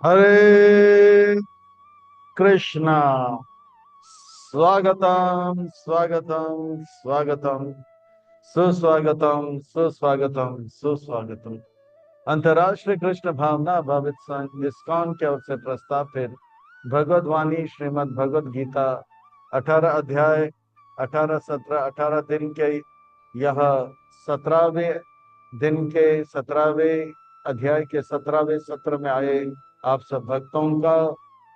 हरे कृष्णा। स्वागतम स्वागतम स्वागतम, सुस्वागतम सुस्वागतम सुस्वागतम। अंतर्राष्ट्रीय कृष्ण भावना भावित संघ इस्कॉन की ओर से प्रस्तावित भगवद वाणी श्रीमद् भगवद गीता 18 अध्याय 18 17 18 दिन के यह 17वें दिन के 17वें अध्याय के 17वें सत्र में आए आप सब भक्तों का,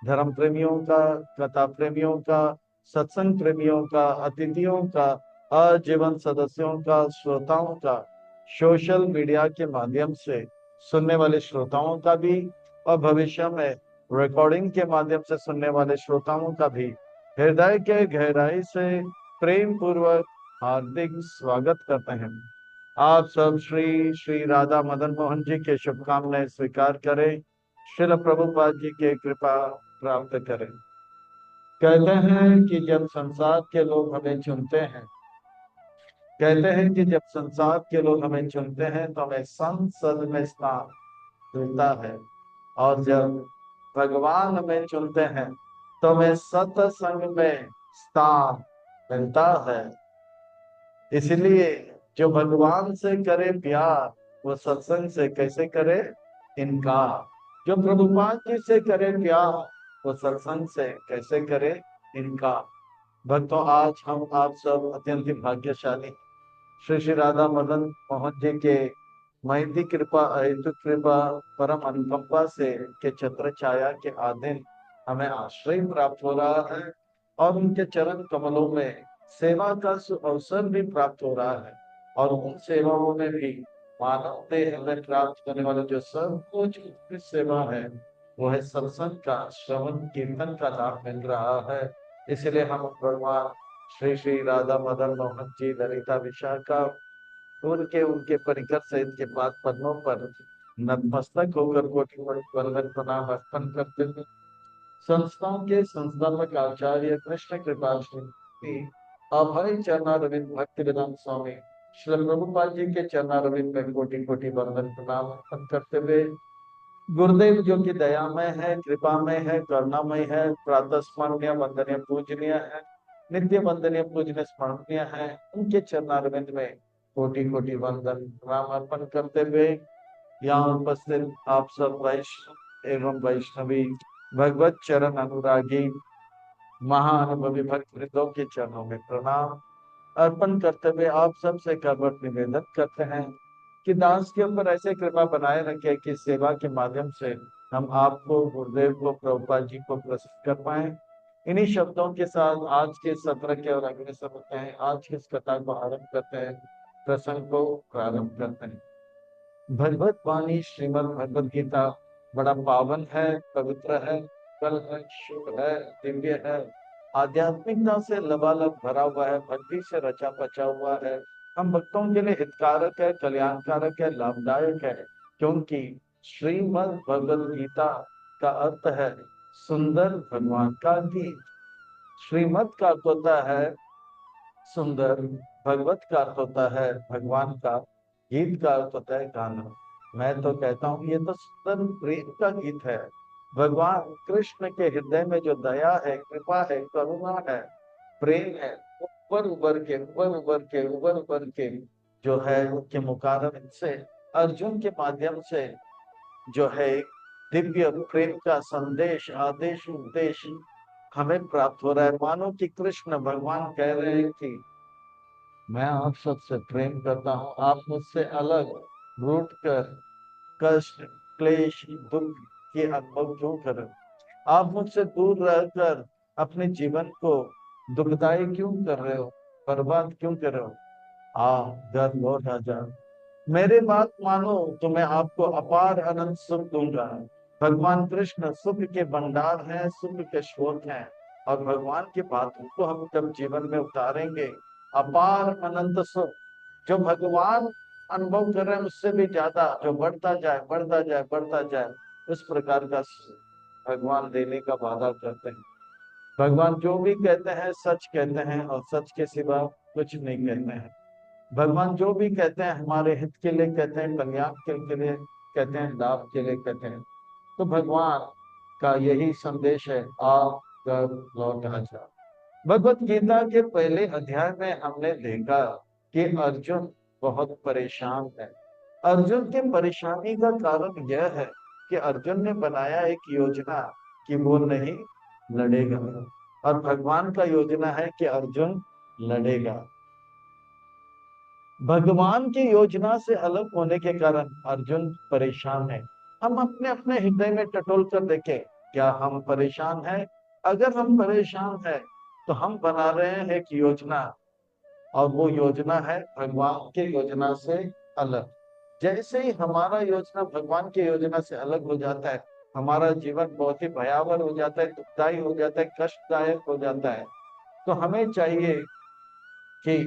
धर्म प्रेमियों का, कथा प्रेमियों का, सत्संग प्रेमियों का, अतिथियों का, आजीवन सदस्यों का, श्रोताओं का, सोशल मीडिया के माध्यम से सुनने वाले श्रोताओं का भी, और भविष्य में रिकॉर्डिंग के माध्यम से सुनने वाले श्रोताओं का भी हृदय के गहराई से प्रेम पूर्वक हार्दिक स्वागत करते हैं। आप सब श्री श्री राधा मदन मोहन जी के शुभकामनाएं स्वीकार करें, श्रील प्रभुपाद जी की कृपा प्राप्त करें। कहते हैं कि जब संसार के लोग हमें चुनते हैं, कहते हैं कि जब संसार के लोग हमें चुनते हैं तो हमें संसद में स्थान मिलता है, और जब भगवान हमें चुनते हैं तो हमें सत्संग में स्थान मिलता है। इसलिए जो भगवान से करे प्यार वो सत्संग से कैसे करे इनकार, जो प्रभुपाद जी से करे प्यार वो सत्संग से कैसे करे इनकार। भक्तों, आज हम आप सब अत्यंत ही भाग्यशाली श्री श्री राधा मदन मोहन जी के महती कृपा, हेतु कृपा, परम अनुकंपा से के छत्र छाया के अधीन हमें आश्रय प्राप्त हो रहा है, और उनके चरण कमलों में सेवा का अवसर भी प्राप्त हो रहा है। और उन सेवाओं में भी मानव देह में प्राप्त करने वाले जो सर्वोच्च उत्कृष्ट सेवा है वो है सत्संग का श्रवण कीर्तन का लाभ मिल रहा है। इसलिए हम भगवान श्री श्री राधा मदन मोहन जी, ललिता विशाखा, उनके उनके परिकर सहित के पाद पद्मों पर नतमस्तक होकर कोटि कोटि वंदन प्रणाम अर्पण करते हैं। संस्थाओं के संस्थापक आचार्य कृष्ण कृपाश्री अभय चरणारविंद भक्ति वेदांत स्वामी श्री प्रभुपाद जी के चरणारविंद में कोटि कोटि वंदन प्रणाम अर्पण करते हुए, गुरुदेव जो कि दयामय है, कृपामय है, करुणामय है, प्रातः स्मरणीय वंदनीय पूजनीय है, नित्य वंदनीय पूजनीय स्मरणीय है, उनके चरणारविंद में कोटि कोटि वंदन प्रणाम अर्पण करते हुए, यहाँ उपस्थित आप सब वैष्णव एवं वैष्णवी भगवत चरण अनुरागी महाअनुभवी भक्त वृंदों के चरणों में प्रणाम अर्पण करते हुए आप सबसे करबट निवेदन करते हैं कि दास के ऊपर ऐसे कृपा बनाए रखे कि सेवा के माध्यम से हम आपको, गुरुदेव को, प्रभुपाद जी को प्रसन्न कर पाए। इन्हीं शब्दों के साथ आज के सत्र के और अग्रसर होते हैं, आज की इस कथा को आरंभ करते हैं, प्रसंग को प्रारंभ करते हैं। भगवत वाणी श्रीमद् भगवद गीता बड़ा पावन है, पवित्र है, कल है, शुभ है, दिव्य है, आध्यात्मिकता से लबालब भरा हुआ है, भक्ति से रचा बचा हुआ है, हम भक्तों के लिए हितकारक है, कल्याणकारक है, लाभदायक है। क्योंकि श्रीमद् भगवद गीता का अर्थ है सुंदर भगवान का गीत। श्रीमद् का अर्थ होता है सुंदर, भगवत का अर्थ होता है भगवान का, गीत का अर्थ होता है गाना। मैं तो कहता हूँ ये तो सुंदर प्रेम का गीत है। भगवान कृष्ण के हृदय में जो दया है, कृपा है, करुणा है, प्रेम है, उबर उबर के उबर उबर के उबर उबर के जो है उनके मुकाबले से अर्जुन के माध्यम से जो है दिव्य प्रेम का संदेश, आदेश, उपदेश हमें प्राप्त हो रहा है। मानो कि कृष्ण भगवान कह रहे हैं कि मैं आप सबसे प्रेम करता हूँ, आप मुझसे अलग रूठ कर कष्ट, क्लेश, दुख के अनुभव क्यों करें? आप मुझसे दूर रहकर अपने जीवन को दुखदाई क्यों कर रहे हो, बर्बाद क्यों कर रहे हो? घर लौट आ जा, मेरे बात मानो तो मैं आपको अपार अनंत सुख दूंगा। भगवान कृष्ण सुख के भंडार हैं, सुख के स्रोत हैं, और भगवान की बातों को हम जब जीवन में उतारेंगे, अपार अनंत सुख जो भगवान अनुभव कर रहे हैं उससे भी ज्यादा, जो बढ़ता जाए बढ़ता जाए बढ़ता जाए, उस प्रकार का भगवान देने का वादा करते हैं। भगवान जो भी कहते हैं सच कहते हैं, और सच के सिवा कुछ नहीं कहते हैं। भगवान जो भी कहते हैं हमारे हित के लिए कहते हैं, कल्याण के लिए कहते हैं, लाभ के लिए कहते हैं। तो भगवान का यही संदेश है, आप घर लौट आ जाओ। भगवत गीता के पहले अध्याय में हमने देखा कि अर्जुन बहुत परेशान है। अर्जुन की परेशानी का कारण यह है कि अर्जुन ने बनाया एक योजना कि वो नहीं लड़ेगा, और भगवान का योजना है कि अर्जुन लड़ेगा। भगवान की योजना से अलग होने के कारण अर्जुन परेशान है। हम अपने अपने हृदय में टटोल कर देखें, क्या हम परेशान हैं? अगर हम परेशान हैं तो हम बना रहे हैं एक योजना, और वो योजना है भगवान की योजना से अलग। जैसे ही हमारा योजना भगवान की योजना से अलग हो जाता है, हमारा जीवन बहुत ही भयावह हो जाता है, दुखदायी हो जाता है, कष्टदायक हो जाता है। तो हमें चाहिए कि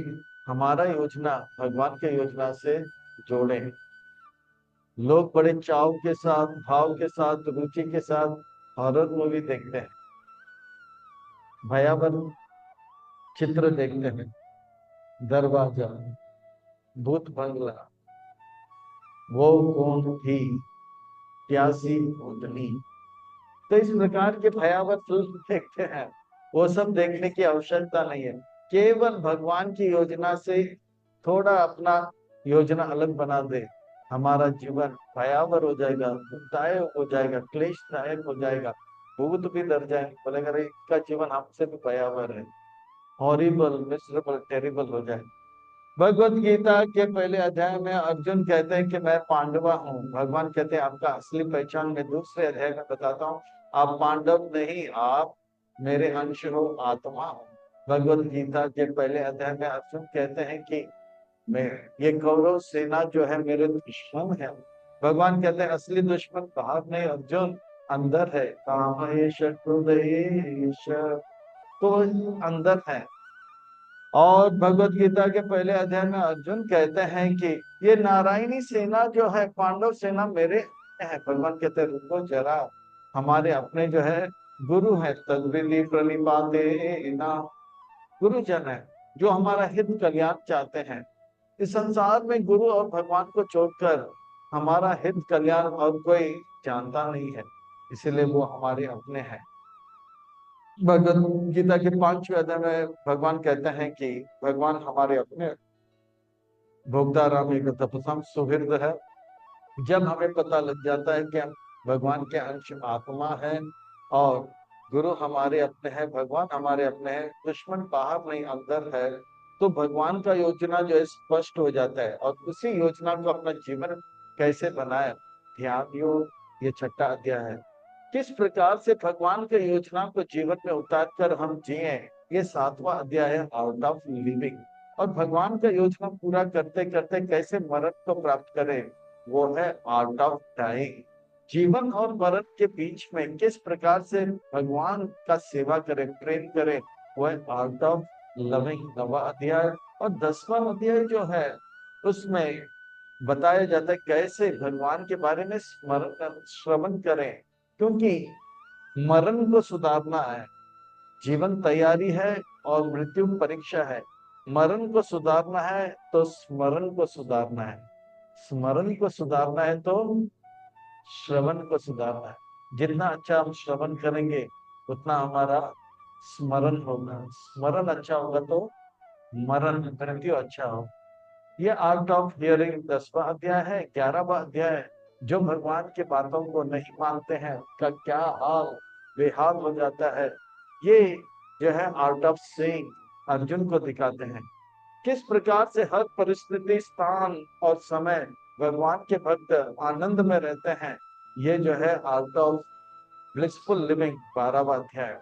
हमारा योजना भगवान के योजना से जोड़ें। लोग बड़े चाव के साथ, भाव के साथ, रुचि के साथ हॉरर मूवी देखते हैं, भयावह चित्र देखते हैं, दरवाजा, भूत बंगला, वो कौन थी, प्यासी भूतनी, तो इस प्रकार के भयावह फिल्म देखते हैं। वो सब देखने की आवश्यकता नहीं है। केवल भगवान की योजना से थोड़ा अपना योजना अलग बना दे, हमारा जीवन भयावह हो जाएगा, दुखदायक हो जाएगा, क्लेशदायक हो जाएगा। भूत भी डर जाएंगे, बोलेगा अरे इसका जीवन हमसे भी भयावह है, हॉरिबल, मिserable, टेरिबल हो जाए। भगवत गीता के पहले अध्याय में अर्जुन कहते हैं कि मैं पांडवा हूँ। भगवान कहते हैं आपका असली पहचान मैं दूसरे अध्याय में बताता हूँ, आप पांडव नहीं, आप मेरे अंश हो, आत्मा हो। भगवत गीता के पहले अध्याय में अर्जुन कहते हैं कि मैं, ये कौरव सेना जो है मेरे दुश्मन है। भगवान कहते हैं असली दुश्मन बाहर नहीं अर्जुन, अंदर है। कामेश क्रोधेश, तो अंदर है। और भगवत गीता के पहले अध्याय में अर्जुन कहते हैं कि ये नारायणी सेना जो है, पांडव सेना मेरे है। भगवान कहते हैं रुको जरा, हमारे अपने जो है गुरु है, तद्विधि प्रणिपाते ना, गुरुजन है जो हमारा हित कल्याण चाहते हैं। इस संसार में गुरु और भगवान को छोड़कर हमारा हित कल्याण और कोई जानता नहीं है, इसीलिए वो हमारे अपने हैं। भगवत गीता के 5वें अध्याय में भगवान कहते हैं कि भगवान हमारे अपने, भोक्ताराम एक तपसम सुहृद है। जब हमें पता लग जाता है कि हम भगवान के अंश आत्मा हैं और गुरु हमारे अपने हैं, भगवान हमारे अपने हैं, दुश्मन बाहर नहीं अंदर है, तो भगवान का योजना जो है स्पष्ट हो जाता है। और उसी योजना को अपना जीवन कैसे बनाए, ध्यान योग, ये 6वां अध्याय है। किस प्रकार से भगवान के योजना को जीवन में उतार कर हम जिए, ये 7वां अध्याय है, आर्ट ऑफ लिविंग। और भगवान का योजना पूरा करते करते कैसे मरण को प्राप्त करें, वो है आर्ट ऑफ डाइंग। जीवन और मरण के बीच में किस प्रकार से भगवान का सेवा करें, प्रेम करें, वो है आर्ट ऑफ लविंग, 9वां अध्याय। और 10वां अध्याय जो है उसमें बताया जाता है कैसे भगवान के बारे में स्मरण श्रवण करें, क्योंकि मरण को सुधारना है, जीवन तैयारी है और मृत्यु परीक्षा है। मरण को सुधारना है तो स्मरण को सुधारना है, स्मरण को सुधारना है तो श्रवण को सुधारना है। जितना अच्छा हम श्रवण करेंगे उतना हमारा स्मरण होगा, स्मरण अच्छा होगा तो मरण, मृत्यु अच्छा हो। ये आर्ट ऑफ हियरिंग 10वां अध्याय है। 11वां अध्याय है, जो भगवान की बातों को नहीं मानते हैं का क्या हाल बेहाल हो जाता है, ये जो है आर्ट ऑफ सेइंग अर्जुन को दिखाते हैं। किस प्रकार से हर परिस्थिति, स्थान और समय भगवान के भक्त आनंद में रहते हैं, ये जो है आर्ट ऑफ ब्लिसफुल लिविंग 12वां अध्याय।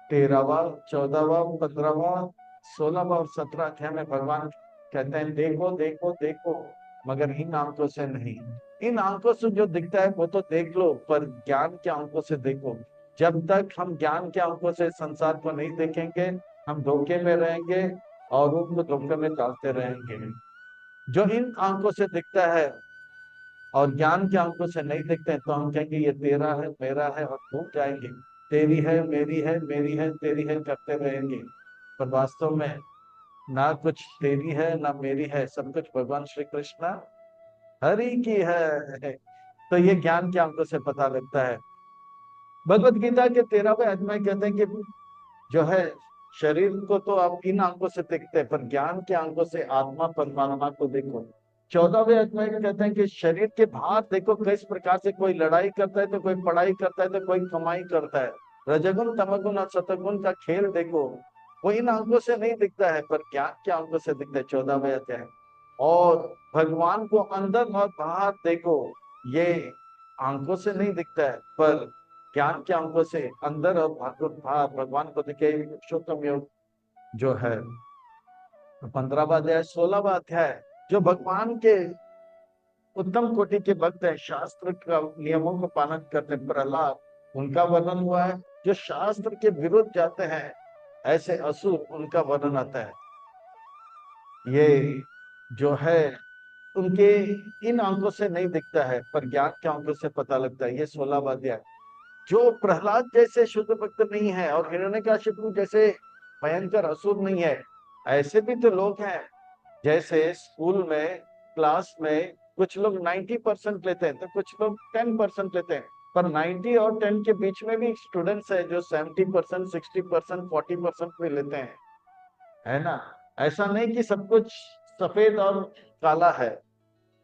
13वां, 14वां, 15वां, 16वां और 17वां अध्याय में भगवान कहते हैं देखो देखो देखो, मगर इन आंखों से नहीं। इन आंखों से जो दिखता है वो तो देख लो, पर ज्ञान के आंखों से देखो। जब तक हम ज्ञान के आंखों से संसार को नहीं देखेंगे, हम धोखे में रहेंगे और उनको धोखे में डालते रहेंगे। जो इन आंखों से दिखता है और ज्ञान के आंखों से नहीं दिखते हैं, तो हम कहेंगे ये तेरा है, मेरा है, और भूल जाएंगे। तेरी है, मेरी है, मेरी है, तेरी है करते रहेंगे। पर वास्तव में ना कुछ तेरी है ना मेरी है, सब कुछ भगवान श्री कृष्ण हरि की है। तो ये ज्ञान के आंखों से पता लगता है। भगवत गीता के 13वें अध्याय कहते हैं कि जो है शरीर को तो आप इन आंखों से देखते हैं, पर ज्ञान के आंखों से आत्मा परमात्मा को देखो। 14वें अध्याय में कहते हैं कि शरीर के बाहर देखो किस प्रकार से कोई लड़ाई करता है, तो कोई पढ़ाई करता है, तो कोई कमाई करता है। रजगुण तमगुण और सतगुण का खेल देखो, वो इन आंखों से नहीं दिखता है, पर ज्ञान के आंखों से दिखता है। 14वें अध्याय। और भगवान को अंदर और बाहर देखो, ये आंखों से नहीं दिखता है, पर ज्ञान के आंखों से अंदर और बाहर भगवान को दिखे। पुरुषोत्तम योग जो है 15वां अध्याय। 16वां अध्याय जो भगवान के उत्तम कोटि के भक्त हैं, शास्त्र का नियमों का पालन करते हैं, प्रहलाद, उनका वर्णन हुआ है। जो शास्त्र के विरुद्ध जाते हैं ऐसे असुर, उनका वर्णन आता है। ये जो है उनके इन आंखों से नहीं दिखता है, पर ज्ञान के आंखों से पता लगता है। ये 16वां अध्याय। जो प्रहलाद जैसे शुद्ध भक्त नहीं है और हिरण्यकशिपु जैसे भयंकर असुर नहीं है, ऐसे भी तो लोग हैं। जैसे स्कूल में, क्लास में कुछ लोग 90% लेते हैं, तो कुछ लोग 10% लेते हैं, पर 90 और 10 के बीच में भी स्टूडेंट्स है जो 70%, 60%, 40% भी लेते हैं, है ना। ऐसा नहीं कि सब कुछ सफेद और काला है।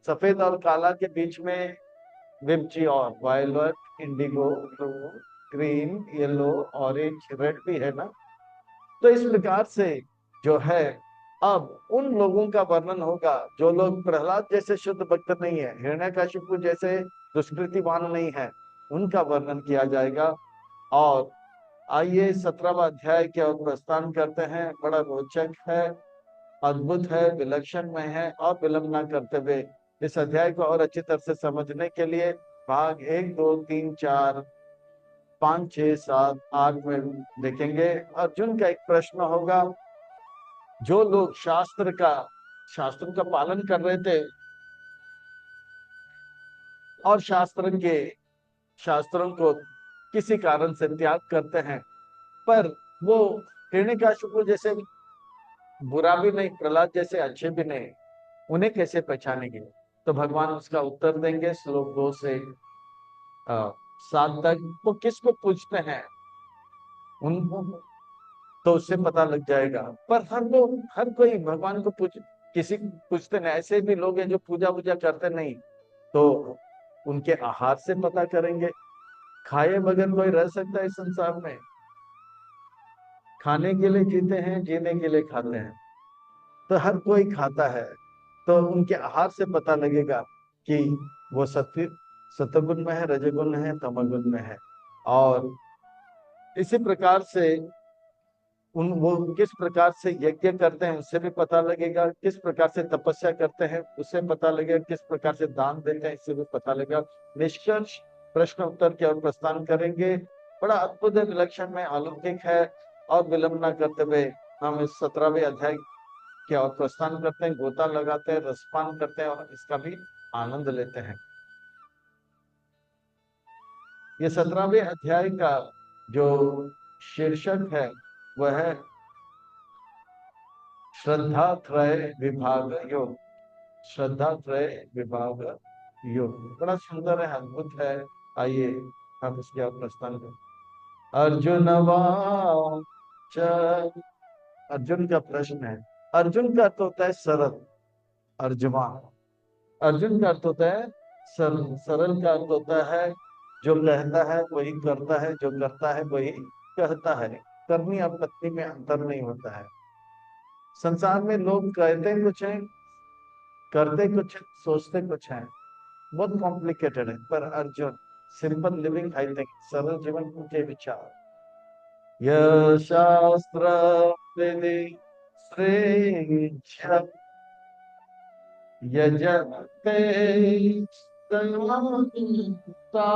सफेद और काला के बीच में विपची और violet, Indigo, blue, green, yellow, orange, red भी है ना। तो इस प्रकार से जो है अब उन लोगों का वर्णन होगा जो लोग प्रहलाद जैसे शुद्ध भक्त नहीं है, हिरण्यकशिपु जैसे दुष्कृतिवान नहीं है, उनका वर्णन किया जाएगा। और आइए 17वां अध्याय की ओर प्रस्थान करते हैं। बड़ा रोचक है, अद्भुत है, विलक्षण में है। और विलंब न करते हुए इस अध्याय को और अच्छी तरह से समझने के लिए भाग 1, 2, 3, 4, 5, 6, 7, 8 में देखेंगे। अर्जुन का एक प्रश्न होगा। जो लोग शास्त्र का पालन कर रहे थे और शास्त्रों को किसी कारण से त्याग करते हैं, पर वो हिरण्यकशिपु जैसे बुरा भी नहीं, प्रहलाद जैसे अच्छे भी नहीं, उन्हें कैसे पहचानेंगे? तो भगवान उसका उत्तर देंगे श्लोक 2 से 7 तक। वो किसको पूछते हैं उनको तो उससे पता लग जाएगा। पर हर कोई भगवान को किसी को पूछते नहीं। ऐसे भी लोग हैं जो पूजा वूजा करते नहीं, तो उनके आहार से पता करेंगे। खाए बगैर कोई रह सकता है इस संसार में? खाने के लिए जीते हैं, जीने के लिए खाते हैं, तो हर कोई खाता है। तो उनके आहार से पता लगेगा कि वो सत्वगुण में है, रजगुण है, तमगुण में है। और इसी प्रकार से वो किस प्रकार से यज्ञ करते हैं उससे भी पता लगेगा, किस प्रकार से तपस्या करते हैं उससे पता लगेगा, किस प्रकार से दान देते हैं इससे भी पता लगेगा। निष्कर्ष प्रश्न उत्तर की ओर प्रस्थान करेंगे। बड़ा अद्भुत है, विलक्षण में, अलौकिक है। और विलंब न करते हुए हम इस 17वें अध्याय की ओर प्रस्थान करते हैं, गोता लगाते हैं, रसपान करते हैं और इसका भी आनंद लेते हैं। ये 17वें अध्याय का जो शीर्षक है वह है श्रद्धा त्रय विभाग योग। श्रद्धा त्रय विभाग योग बड़ा सुंदर है, अद्भुत है। आइए हम इसके ओर प्रस्थान करें। अर्जुन वाच, अर्जुन का प्रश्न है। अर्जुन का अर्थ होता है सरल, अर्जुमान। अर्जुन का अर्थ होता है सरल। सरल का अर्थ होता है जो कहता है वही करता है, जो करता है वही कहता है। करनी और पत्नी में अंतर नहीं होता है। संसार में लोग कहते कुछ हैं, करते कुछ, सोचते कुछ हैं, बहुत कॉम्प्लिकेटेड है। पर Arjun simple living, I think सरल जीवन के विचार। यह शास्त्र विधि श्रेष्ठ यजते संता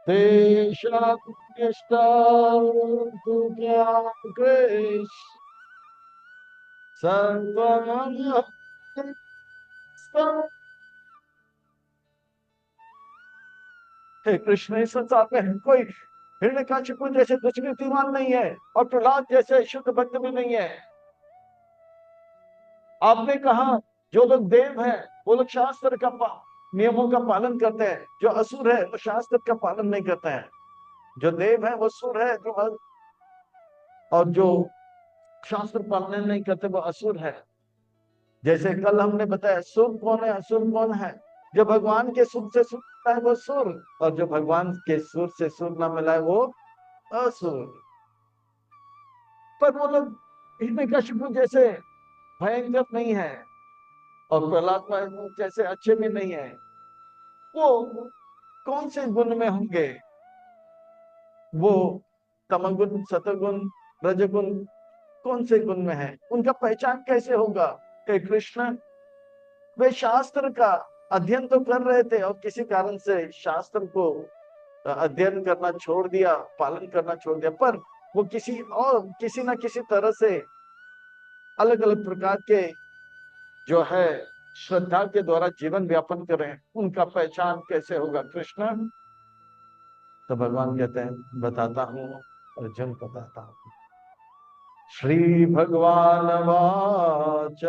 देशात्मिष्टा कृष्ण सर्वमंगल। हे कृष्ण, इस संसार में कोई हिरण्यकशिपु जैसे दुष्कृतिवान नहीं है और प्रहलाद जैसे शुद्ध भक्त भी नहीं है। आपने कहा जो लोग देव हैं वो लोग शास्त्र का नियमों का पालन करते हैं। जो असुर है वो शास्त्र का पालन नहीं करते हैं। जो देव है वो सुर है, जो और जो शास्त्र पालन नहीं करते वो असुर है। जैसे कल हमने बताया सुर कौन है, असुर कौन है। जो भगवान के सुर से सुर मिला है वो सुर, और जो भगवान के सुर से सुर ना मिला है वो असुर। पर वो लोग हिरण्यकशिपु जैसे भयंकर नहीं है, और प्रहलाद जैसे अच्छे भी नहीं है। वो कौन से गुण में होंगे? वो तमगुण, सतगुण, रजगुण कौन से गुण में है? उनका पहचान कैसे होगा? हे कृष्ण, वे शास्त्र का अध्ययन तो कर रहे थे और किसी कारण से शास्त्र को अध्ययन करना छोड़ दिया, पालन करना छोड़ दिया, पर वो किसी ना किसी तरह से अलग अलग प्रकार के जो है श्रद्धा के द्वारा जीवन व्यापन करें। उनका पहचान कैसे होगा कृष्ण? तो भगवान कहते हैं बताता हूँ, अर्जुन बताता हूँ। श्री भगवान वाच,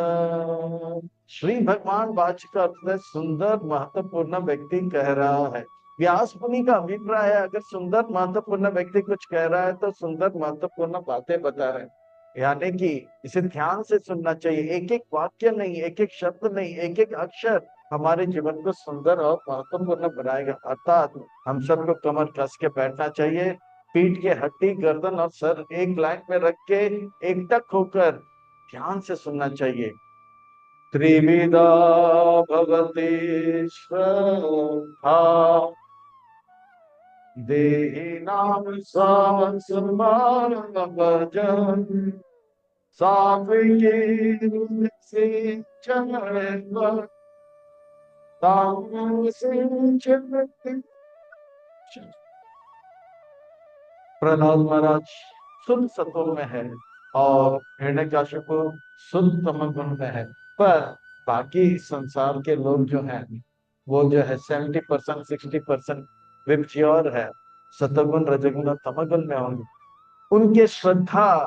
श्री भगवान वाच का अर्थ है सुंदर महत्वपूर्ण व्यक्ति कह रहा है। व्यास मुनि का अभिप्राय है, अगर सुंदर महत्वपूर्ण व्यक्ति कुछ कह रहा है तो सुंदर महत्वपूर्ण बातें बता रहे हैं, यानी कि इसे ध्यान से सुनना चाहिए। एक एक वाक्य नहीं, एक एक शब्द नहीं, एक एक अक्षर हमारे जीवन को सुंदर और महत्वपूर्ण बनाएगा। अर्थात हम सबको कमर कस के बैठना चाहिए, पीठ के हड्डी, गर्दन और सर एक लाइन में रख के एकटक होकर ध्यान से सुनना चाहिए। त्रिविधा भवति श्रद्धा देहि नाम भजन सात्विकी से चरण प्रहलाद महाराज शुद्ध सत्व में है और हिरण्यकशिपु शुद्ध तमोगुण में है। पर बाकी संसार के लोग जो हैं वो जो है 70%, 60% विप्योर है, सतगुण, रजगुण और तमोगुण में होंगे। उनके श्रद्धा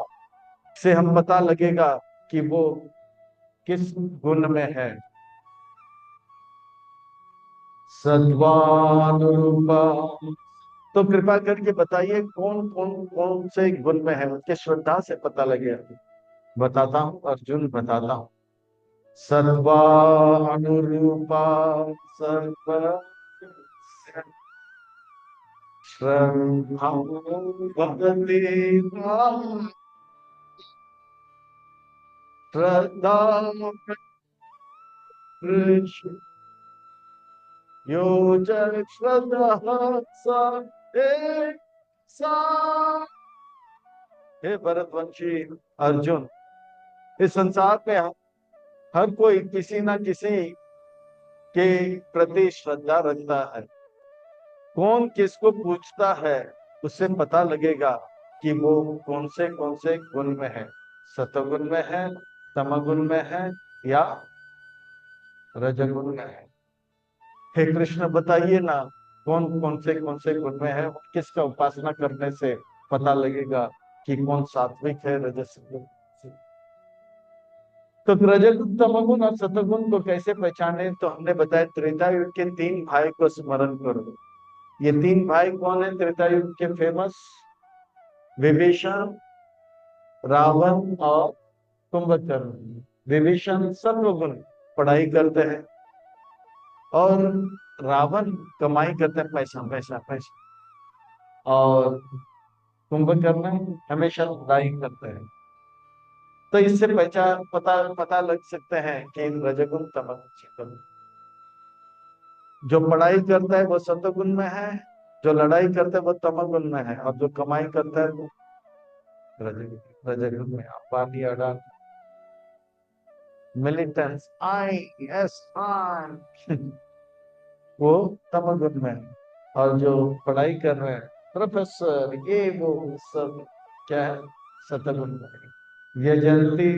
से हम पता लगेगा कि वो किस गुण में है। सद्वानुरूपा, तो कृपा करके बताइए कौन कौन कौन से गुण में है, उनके श्रद्धा से पता लगेगा। बताता हूँ अर्जुन, बताता हूँ। सद्वानुरूपा सर्व श्रद्धा भवति श्रद्धा कृष्ण यो जन श्रद्धा सा हे भरतवंशी अर्जुन, इस संसार में हर कोई किसी ना किसी के प्रति श्रद्धा रखता है। कौन किसको पूछता है उससे पता लगेगा कि वो कौन से गुण में है, सतगुण में है, तमगुण में है या रजगुण में है। हे कृष्ण बताइए ना, कौन कौन से गुण में है, किसका उपासना करने से पता लगेगा कि कौन सात्विक है, रजस। तो रजगुण, तमगुण और सतगुण को कैसे पहचाने? तो हमने बताया त्रेता युग के 3 भाई को स्मरण करो। ये 3 भाई कौन है त्रेता युग के फेमस? विभीषण, रावण और कुंभकर्ण। विभीषण सर्वगुण, पढ़ाई करते हैं, और रावण कमाई करते हैं, पैसा पैसा पैसा, और कुंभकर्ण हमेशा बुराई करते हैं। तो इससे पहचान पता लग सकते हैं कि रजगुण, तमगुण, सतगुण। जो पढ़ाई करता है वो सतगुण में है, जो लड़ाई करता है वो तमगुण में है, और जो कमाई करता है वो रजगुण में। अंबानी, अडानी, मिलिटेंट्स, ISI वो तमगुण में है, और जो पढ़ाई कर रहे हैं प्रोफेसर ये वो सब क्या है? सतगुण में है। यजन्ति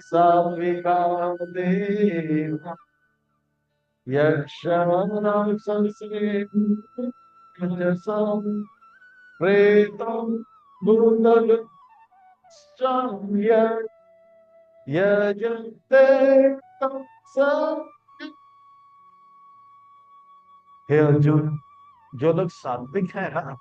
सात्विका देवा यक्षवनं संस्कृतं प्रेतं भूतगतं यजन्ते तं हे अर्जुन, जो लोग सात्विक है ना,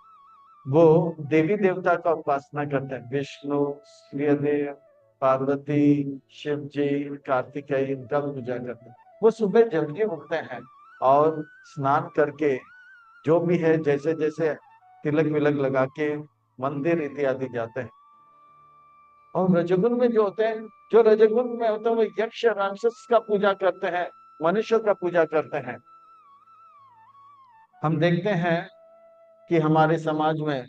वो देवी देवता का उपासना करते हैं। विष्णु, सूर्यदेव, पार्वती, शिव जी, कार्तिकेय, इनका पूजा करते हैं। वो सुबह जल्दी उठते हैं और स्नान करके जो भी है, जैसे जैसे तिलक विलक लगा के मंदिर इत्यादि जाते हैं। और रजोगुण में जो होते हैं, जो रजोगुण में होते हैं, वो यक्ष राक्षस का पूजा करते हैं, मनुष्य का पूजा करते हैं। हम देखते हैं कि हमारे समाज में,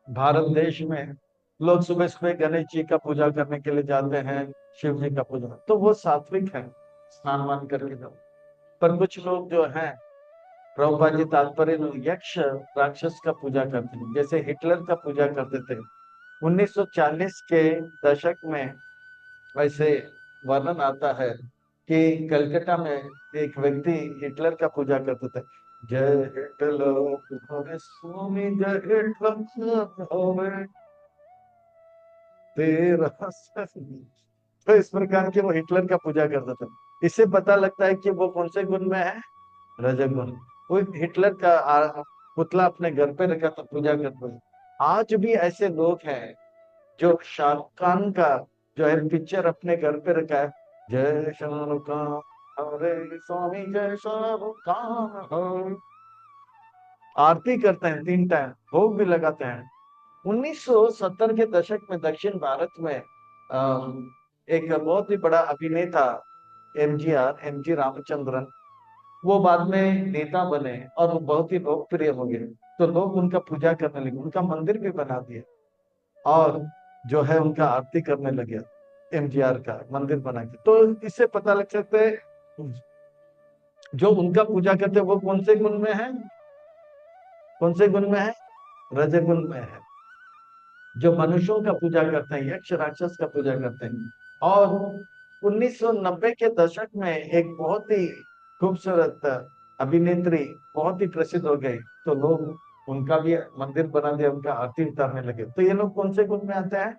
भारत देश में, लोग सुबह सुबह गणेश जी का पूजा करने के लिए जाते हैं, शिव जी का पूजा, तो वो सात्विक है, स्नान वान करके जाओ। पर कुछ लोग जो हैं, प्रभुपाद जी तात्पर्य में, यक्ष राक्षस का पूजा करते हैं, जैसे हिटलर का पूजा करते थे 1940 के दशक में। वैसे वर्णन आता है कि कलकत्ता में एक व्यक्ति हिटलर का पूजा करते थे। जय हिटलर, हरे स्वामी, जय हिटलर, तेरा तो इस प्रकार के वो हिटलर का पूजा करता था। इससे पता लगता है कि वो कौन से गुण में है, रजोगुण। वो हिटलर का पुतला अपने घर पे रखा था, पूजा करते थे। आज भी ऐसे लोग हैं जो शाहरुख खान का जो है पिक्चर अपने घर पे रखा है। जय शाहरुख खान, हरे स्वामी, जय शाहरुख खान, आरती करते हैं 3 टाइम, भोग भी लगाते हैं। 1970 के दशक में दक्षिण भारत में एक बहुत ही बड़ा अभिनेता, एम जी रामचंद्रन, वो बाद में नेता बने और वो बहुत ही लोकप्रिय हो गए। तो लोग उनका पूजा करने लगे, उनका मंदिर भी बना दिया और जो है उनका आरती करने लगे। एमजीआर का मंदिर बना के, तो इससे पता लग सकता है जो उनका पूजा करते हैं वो कौन से गुण में है, कौन से गुण में है, रजगुण में है। जो मनुष्यों का पूजा करते हैं, यक्ष राक्षस का पूजा करते हैं। और 1990 के दशक में एक बहुत ही खूबसूरत अभिनेत्री बहुत ही प्रसिद्ध हो गई, तो लोग उनका भी मंदिर बना दिया, उनका आरती उतारने लगे। तो ये लोग कौन से गुण में आते हैं,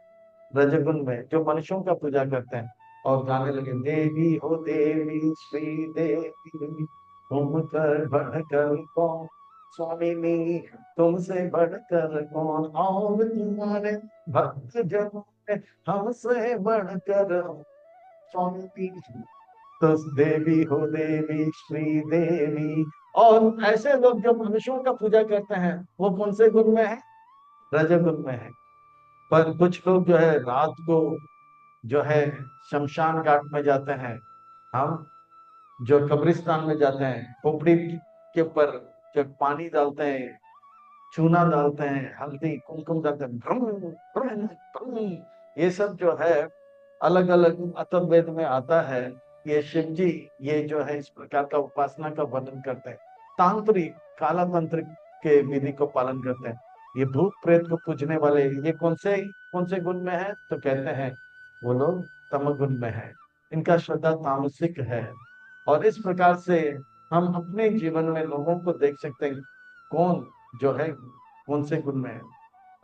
रजगुण में, जो मनुष्यों का पूजा करते हैं और गाने लगे, देवी हो देवी, श्री देवी, तुम कर बढ़कर कौन, स्वामिनी तुमसे बढ़कर कौन, और तुम्हारे भक्त जन में हमसे बढ़कर स्वामी, तो देवी हो देवी, श्री देवी। और ऐसे लोग जो मनुष्यों का पूजा करते हैं वो कौन से गुण में है, रजगुण में है। पर कुछ लोग जो है रात को जो है शमशान घाट में जाते हैं, हम जो कब्रिस्तान में जाते हैं, खोपड़ी के ऊपर जब पानी डालते हैं, चूना डालते हैं, हल्दी कुमकुम डालते हैं, भ्रम भ्रम भ्रम, ये सब जो है अलग अलग अथर्ववेद में आता है। ये शिव जी, ये जो है इस प्रकार का उपासना का वर्णन करते हैं। तांत्रिक, काला तंत्र के विधि को पालन करते हैं। ये भूत प्रेत को पूजने वाले, ये कौन से गुण में है, तो कहते हैं वो लोग तमगुण में है, इनका श्रद्धा तामसिक है। और इस प्रकार से हम अपने जीवन में लोगों को देख सकते हैं कौन जो है कौन से गुण में है।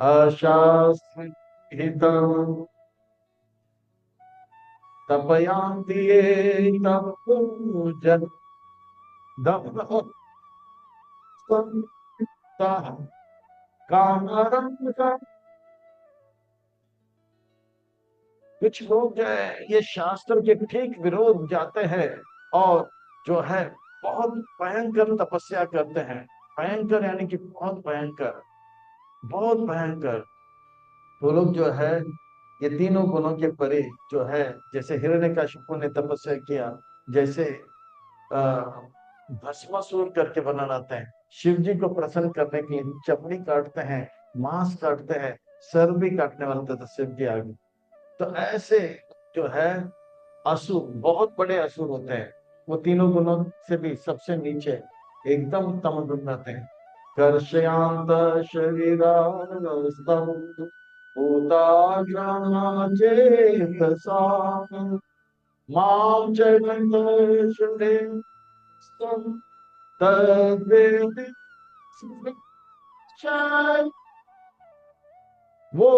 अशास्त्र हितम तपयांति ये तप पूजन दम कामरंग का। कुछ लोग जो है ये शास्त्र के ठीक विरोध जाते हैं और जो है बहुत भयंकर तपस्या करते हैं। भयंकर यानी कि बहुत भयंकर, बहुत भयंकर। वो लोग जो है ये तीनों गुणों के परे जो है, जैसे हिरण्यकशिपु ने तपस्या किया, जैसे भस्मासुर करके बनाते हैं, शिव जी को प्रसन्न करने के लिए चमड़ी काटते हैं, मांस काटते हैं, सर भी काटने वाले थे तो शिव जी आगे। तो ऐसे जो है असुर, बहुत बड़े असुर होते हैं, वो तीनों गुणों से भी सबसे नीचे एकदम तम गुण रहते हैं। कर्षयांत शरीरास्तम भूताग्रामाचेतसा मां च तद्वेति वो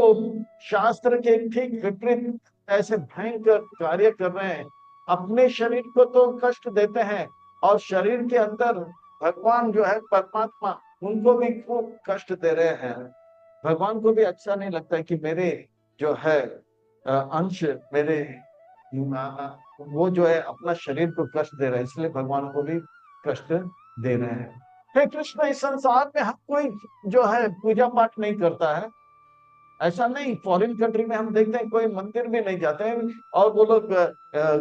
शास्त्र के ठीक विपरीत ऐसे भयंकर कार्य कर रहे हैं। अपने शरीर को तो कष्ट देते हैं, और शरीर के अंदर भगवान जो है परमात्मा, उनको भी खूब कष्ट दे रहे हैं। भगवान को भी अच्छा नहीं लगता है कि मेरे जो है अंश, मेरे वो जो है अपना शरीर को कष्ट दे रहे हैं, इसलिए भगवान को भी कष्ट दे रहे हैं। हे कृष्ण, इस संसार में हर कोई जो है पूजा पाठ नहीं करता है। ऐसा नहीं, फॉरेन कंट्री में हम देखते हैं कोई मंदिर भी नहीं जाते हैं, और वो लोग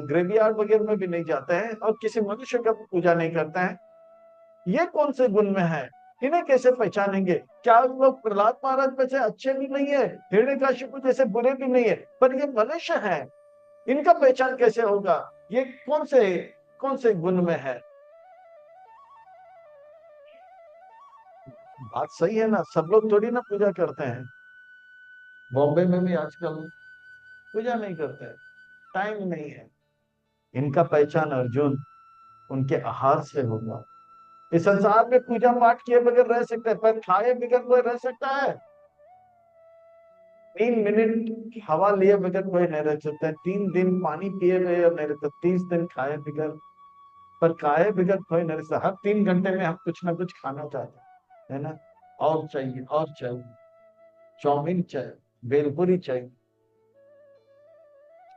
ग्रेवयार्ड वगैरह में भी नहीं जाते हैं, और किसी मनुष्य का पूजा नहीं करते हैं। ये कौन से गुण में है? इन्हें कैसे पहचानेंगे? क्या लोग प्रहलाद महाराज जैसे अच्छे भी नहीं है, हिरण्यकशिपु जैसे बुरे भी नहीं है, पर ये मनुष्य है, इनका पहचान कैसे होगा? ये कौन से गुण में है? बात सही है ना, सब लोग थोड़ी ना पूजा करते हैं। बॉम्बे में भी आजकल पूजा नहीं करते हैं, टाइम नहीं है। इनका पहचान अर्जुन उनके आहार से होगा। इस संसार में पूजा पाठ किए बगैर रह सकते हैं, पर खाए बगैर कोई रह सकता है? 3 मिनट हवा लिए बगैर कोई नहीं रह सकता है, 3 दिन पानी पिए बगैर नहीं रहता, 30 दिन खाए बगैर, पर खाए बगैर कोई नहीं रह सकता। हर 3 घंटे में हम कुछ ना कुछ खाना चाहते हैं, है ना? और चाहिए और चाहिए, चाउमीन चाहिए, भेलपुरी चाहिए,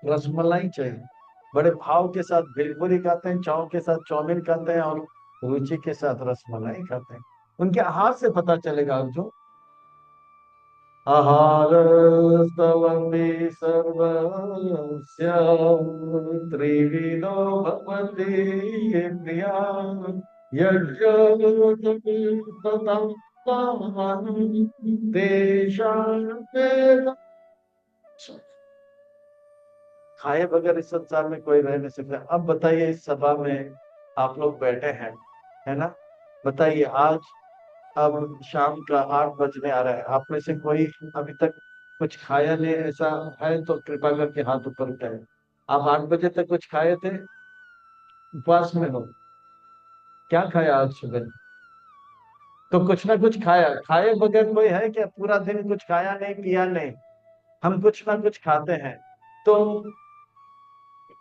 रसमलाई चाहिए। बड़े भाव के साथ भेलपुरी खाते हैं, चाव के साथ चाउमीन खाते हैं, और रुचि के साथ रसमलाई खाते हैं। उनके आहार से पता चलेगा जो आहार स्तवन्ति सर्वस्य त्रिविधो भवति प्रिया यज्ञोपवीतं तेषां वेद। खाए बगैर इस संसार में कोई रह नहीं सकता। अब बताइए, इस सभा में आप लोग बैठे हैं, है ना? बताइए, आज अब शाम का 8 बजने आ रहा है, आप में से कोई अभी तक कुछ खाया नहीं ऐसा है तो कृपा करके हाथ ऊपर उठाए। आप 8 बजे तक कुछ खाए थे? उपवास में हो? क्या खाया आज सुबह? तो कुछ ना कुछ खाया, खाए बगैर कोई है क्या? पूरा दिन कुछ खाया नहीं, पिया नहीं, हम कुछ ना कुछ खाते हैं। तो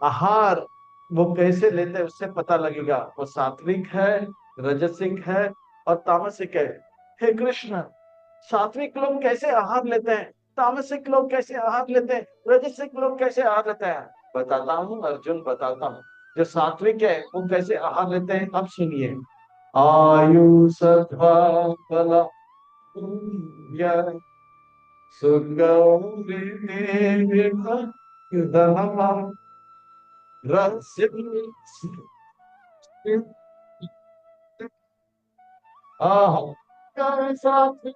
आहार वो कैसे लेते हैं उससे पता लगेगा, वो सात्विक है, रजसिक है और तामसिक है। हे कृष्ण, सात्विक लोग कैसे आहार लेते हैं, तामसिक लोग कैसे आहार लेते हैं, रजसिक लोग कैसे आहार लेते हैं? बताता हूँ अर्जुन, बताता हूँ। जो सात्विक है वो कैसे आहार लेते हैं, अब सुनिए। आयु सत्वा बल सुगौरी रहस्य। आह, सात्विक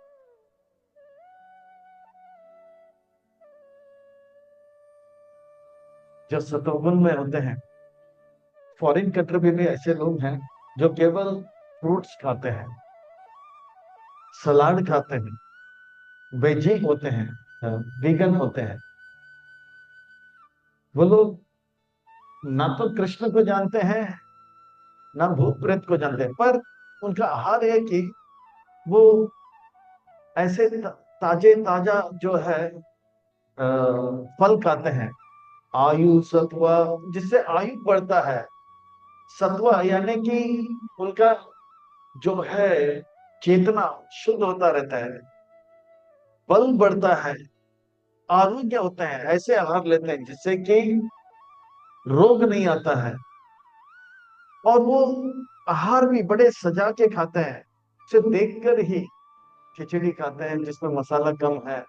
जो सतोगुण में होते हैं। फॉरेन कंट्री में भी ऐसे लोग हैं जो केवल फ्रूट्स खाते हैं, सलाद खाते हैं, वेजी होते हैं, वीगन होते हैं। वो लोग ना तो कृष्ण को जानते हैं, ना भूत प्रेत को जानते हैं, पर उनका आहार है कि वो ऐसे ताजे ताजा जो है फल खाते हैं। आयु सत्व, जिससे आयु बढ़ता है। सत्व यानी कि उनका जो है चेतना शुद्ध होता रहता है, बल बढ़ता है, आरोग्य होता है। ऐसे आहार लेते हैं जिससे कि रोग नहीं आता है। और वो आहार भी बड़े सजा के खाते हैं, उसे देखकर ही। खिचड़ी खाते हैं जिसमें मसाला कम है,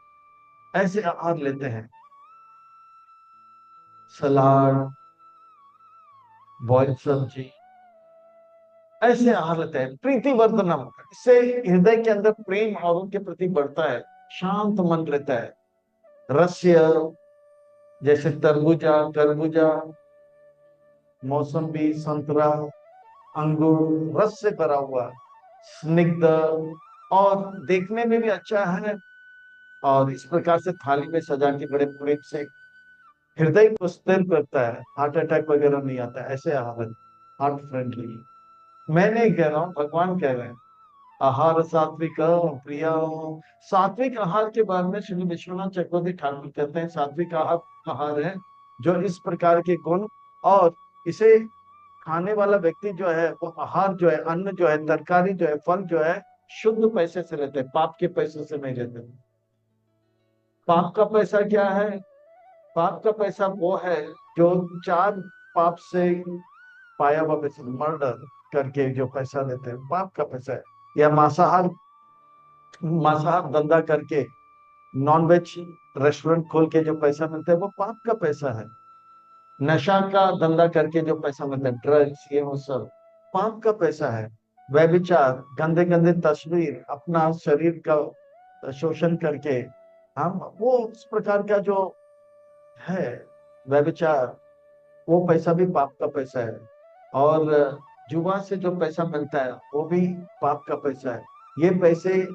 ऐसे आहार लेते हैं। सलाद, बॉइल्ड सब्जी, ऐसे आहार लेते हैं। प्रीति वर्धनम, इससे हृदय के अंदर प्रेम और उनके प्रति बढ़ता है, शांत मन रहता है। रस्य, जैसे तरबूजा, तरबूजा, मौसम्बी, संतरा, अंगूर, रस से भरा हुआ, स्निग्ध, और देखने में भी अच्छा है। और इस प्रकार से थाली में सजा के बड़े प्रेम से हृदय को स्थिर करता है, हार्ट अटैक वगैरह नहीं आता है। ऐसे आहार हार्ट फ्रेंडली। मैं नहीं कह रहा हूँ, भगवान कह रहे हैं। आहार सात्विक प्रिय। सात्विक आहार के बारे में श्री विश्वनाथ चक्रवर्ती ठाकुर कहते हैं, सात्विक आहार आहार है जो इस प्रकार के गुण और इसे खाने वाला व्यक्ति जो है वो आहार जो है, अन्न जो है, तरकारी जो है, फल जो है, शुद्ध पैसे से लेते हैं, पाप के पैसे से नहीं लेते। पाप का पैसा क्या है? पाप का पैसा वो है जो चार पाप से पाया हुआ पैसा, मर्डर करके जो पैसा लेते हैं, पाप का पैसा है। या मांसाहार, मांसाहार धंधा करके, नॉन वेज रेस्टोरेंट खोल के जो पैसा मिलता है वो पाप का पैसा है। नशा का धंधा करके जो पैसा मिलता है, ड्रग्स, ये वो सब पाप का पैसा है। व्यभिचार, गंदे गंदे तस्वीर, अपना शरीर का शोषण करके हम वो उस प्रकार का जो है व्यभिचार, वो पैसा भी पाप का पैसा है। और जुआ से जो पैसा मिलता है वो भी पाप का पैसा है। ये पैसे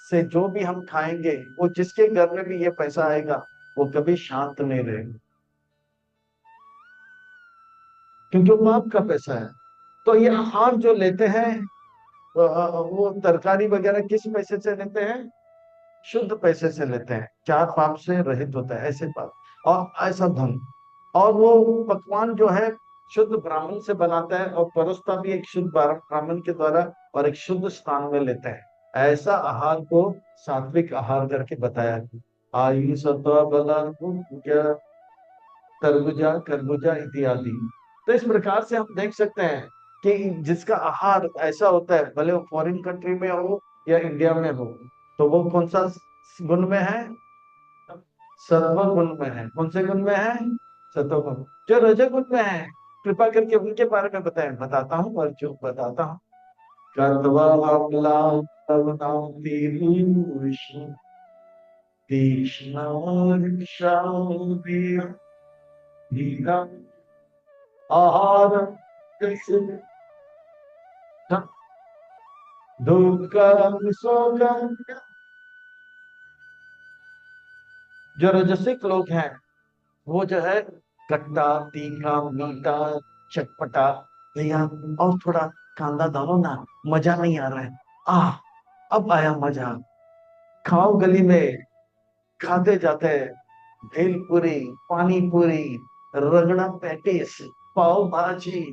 से जो भी हम खाएंगे, वो जिसके घर में भी ये पैसा आएगा वो कभी शांत नहीं रहेगा, क्योंकि वो पाप का पैसा है। तो ये आहार जो लेते हैं, वो तरकारी वगैरह किस पैसे से लेते हैं? शुद्ध पैसे से लेते हैं, चार पाप से रहित होता है ऐसे पाप और ऐसा धन। और वो पकवान जो है शुद्ध ब्राह्मण से बनाता है और परोसता भी एक शुद्ध ब्राह्मण के द्वारा और एक शुद्ध स्थान में लेते हैं। ऐसा आहार को सात्विक आहार करके बताया है। आयु सत्व बल तरबुजा खरबूजा इत्यादि। तो इस प्रकार से हम देख सकते हैं कि जिसका आहार ऐसा होता है, भले वो फॉरेन कंट्री में हो या इंडिया में हो, तो वो कौन सा गुण में है? सत्व गुण में है। कौन से गुण में है? सत्व गुण। जो रजोगुण में है, कृपा करके उनके बारे में बताएं। बताता हूँ और जो बताता हूँ। कर्तवा अम्ला तवनाम तीरूषि तीक्ष्ण क्षामीर धीरा आहार दुर्गम शोकम। जो रजसिक लोग हैं वो जो है खट्टा, तीखा, मीठा, चटपटा, भैया और थोड़ा कांदा डालो ना, मजा नहीं आ रहा है। अब आया मजा। खाओ गली में, खाते जाते हैं भेल पूरी, पानी पूरी, रगड़ा पैटिस, पाव भाजी।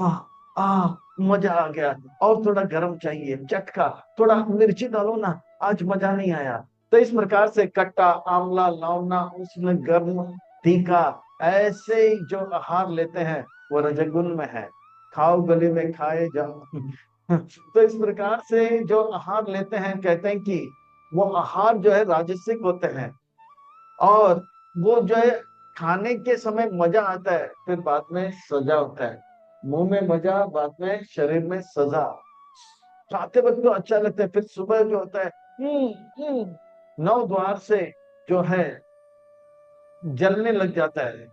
आ आ मजा आ गया। और थोड़ा गरम चाहिए, चटका, थोड़ा मिर्ची डालो ना, आज मजा नहीं आया। तो इस प्रकार से खट्टा, आंवला, लौंगना, उसमें गर्म, तीखा, ऐसे ही जो आहार लेते हैं वो रजगुण में है। खाओ गली में खाए जाओ। तो इस प्रकार से जो आहार लेते हैं, कहते हैं कि वो आहार जो है राजसिक होते हैं। और वो जो है खाने के समय मजा आता है, फिर बाद में सजा होता है। मुंह में मजा, बाद में शरीर में सजा। खाते वक्त तो अच्छा लगता है, फिर सुबह जो होता है, नौ द्वार से जो है जलने लग जाता है।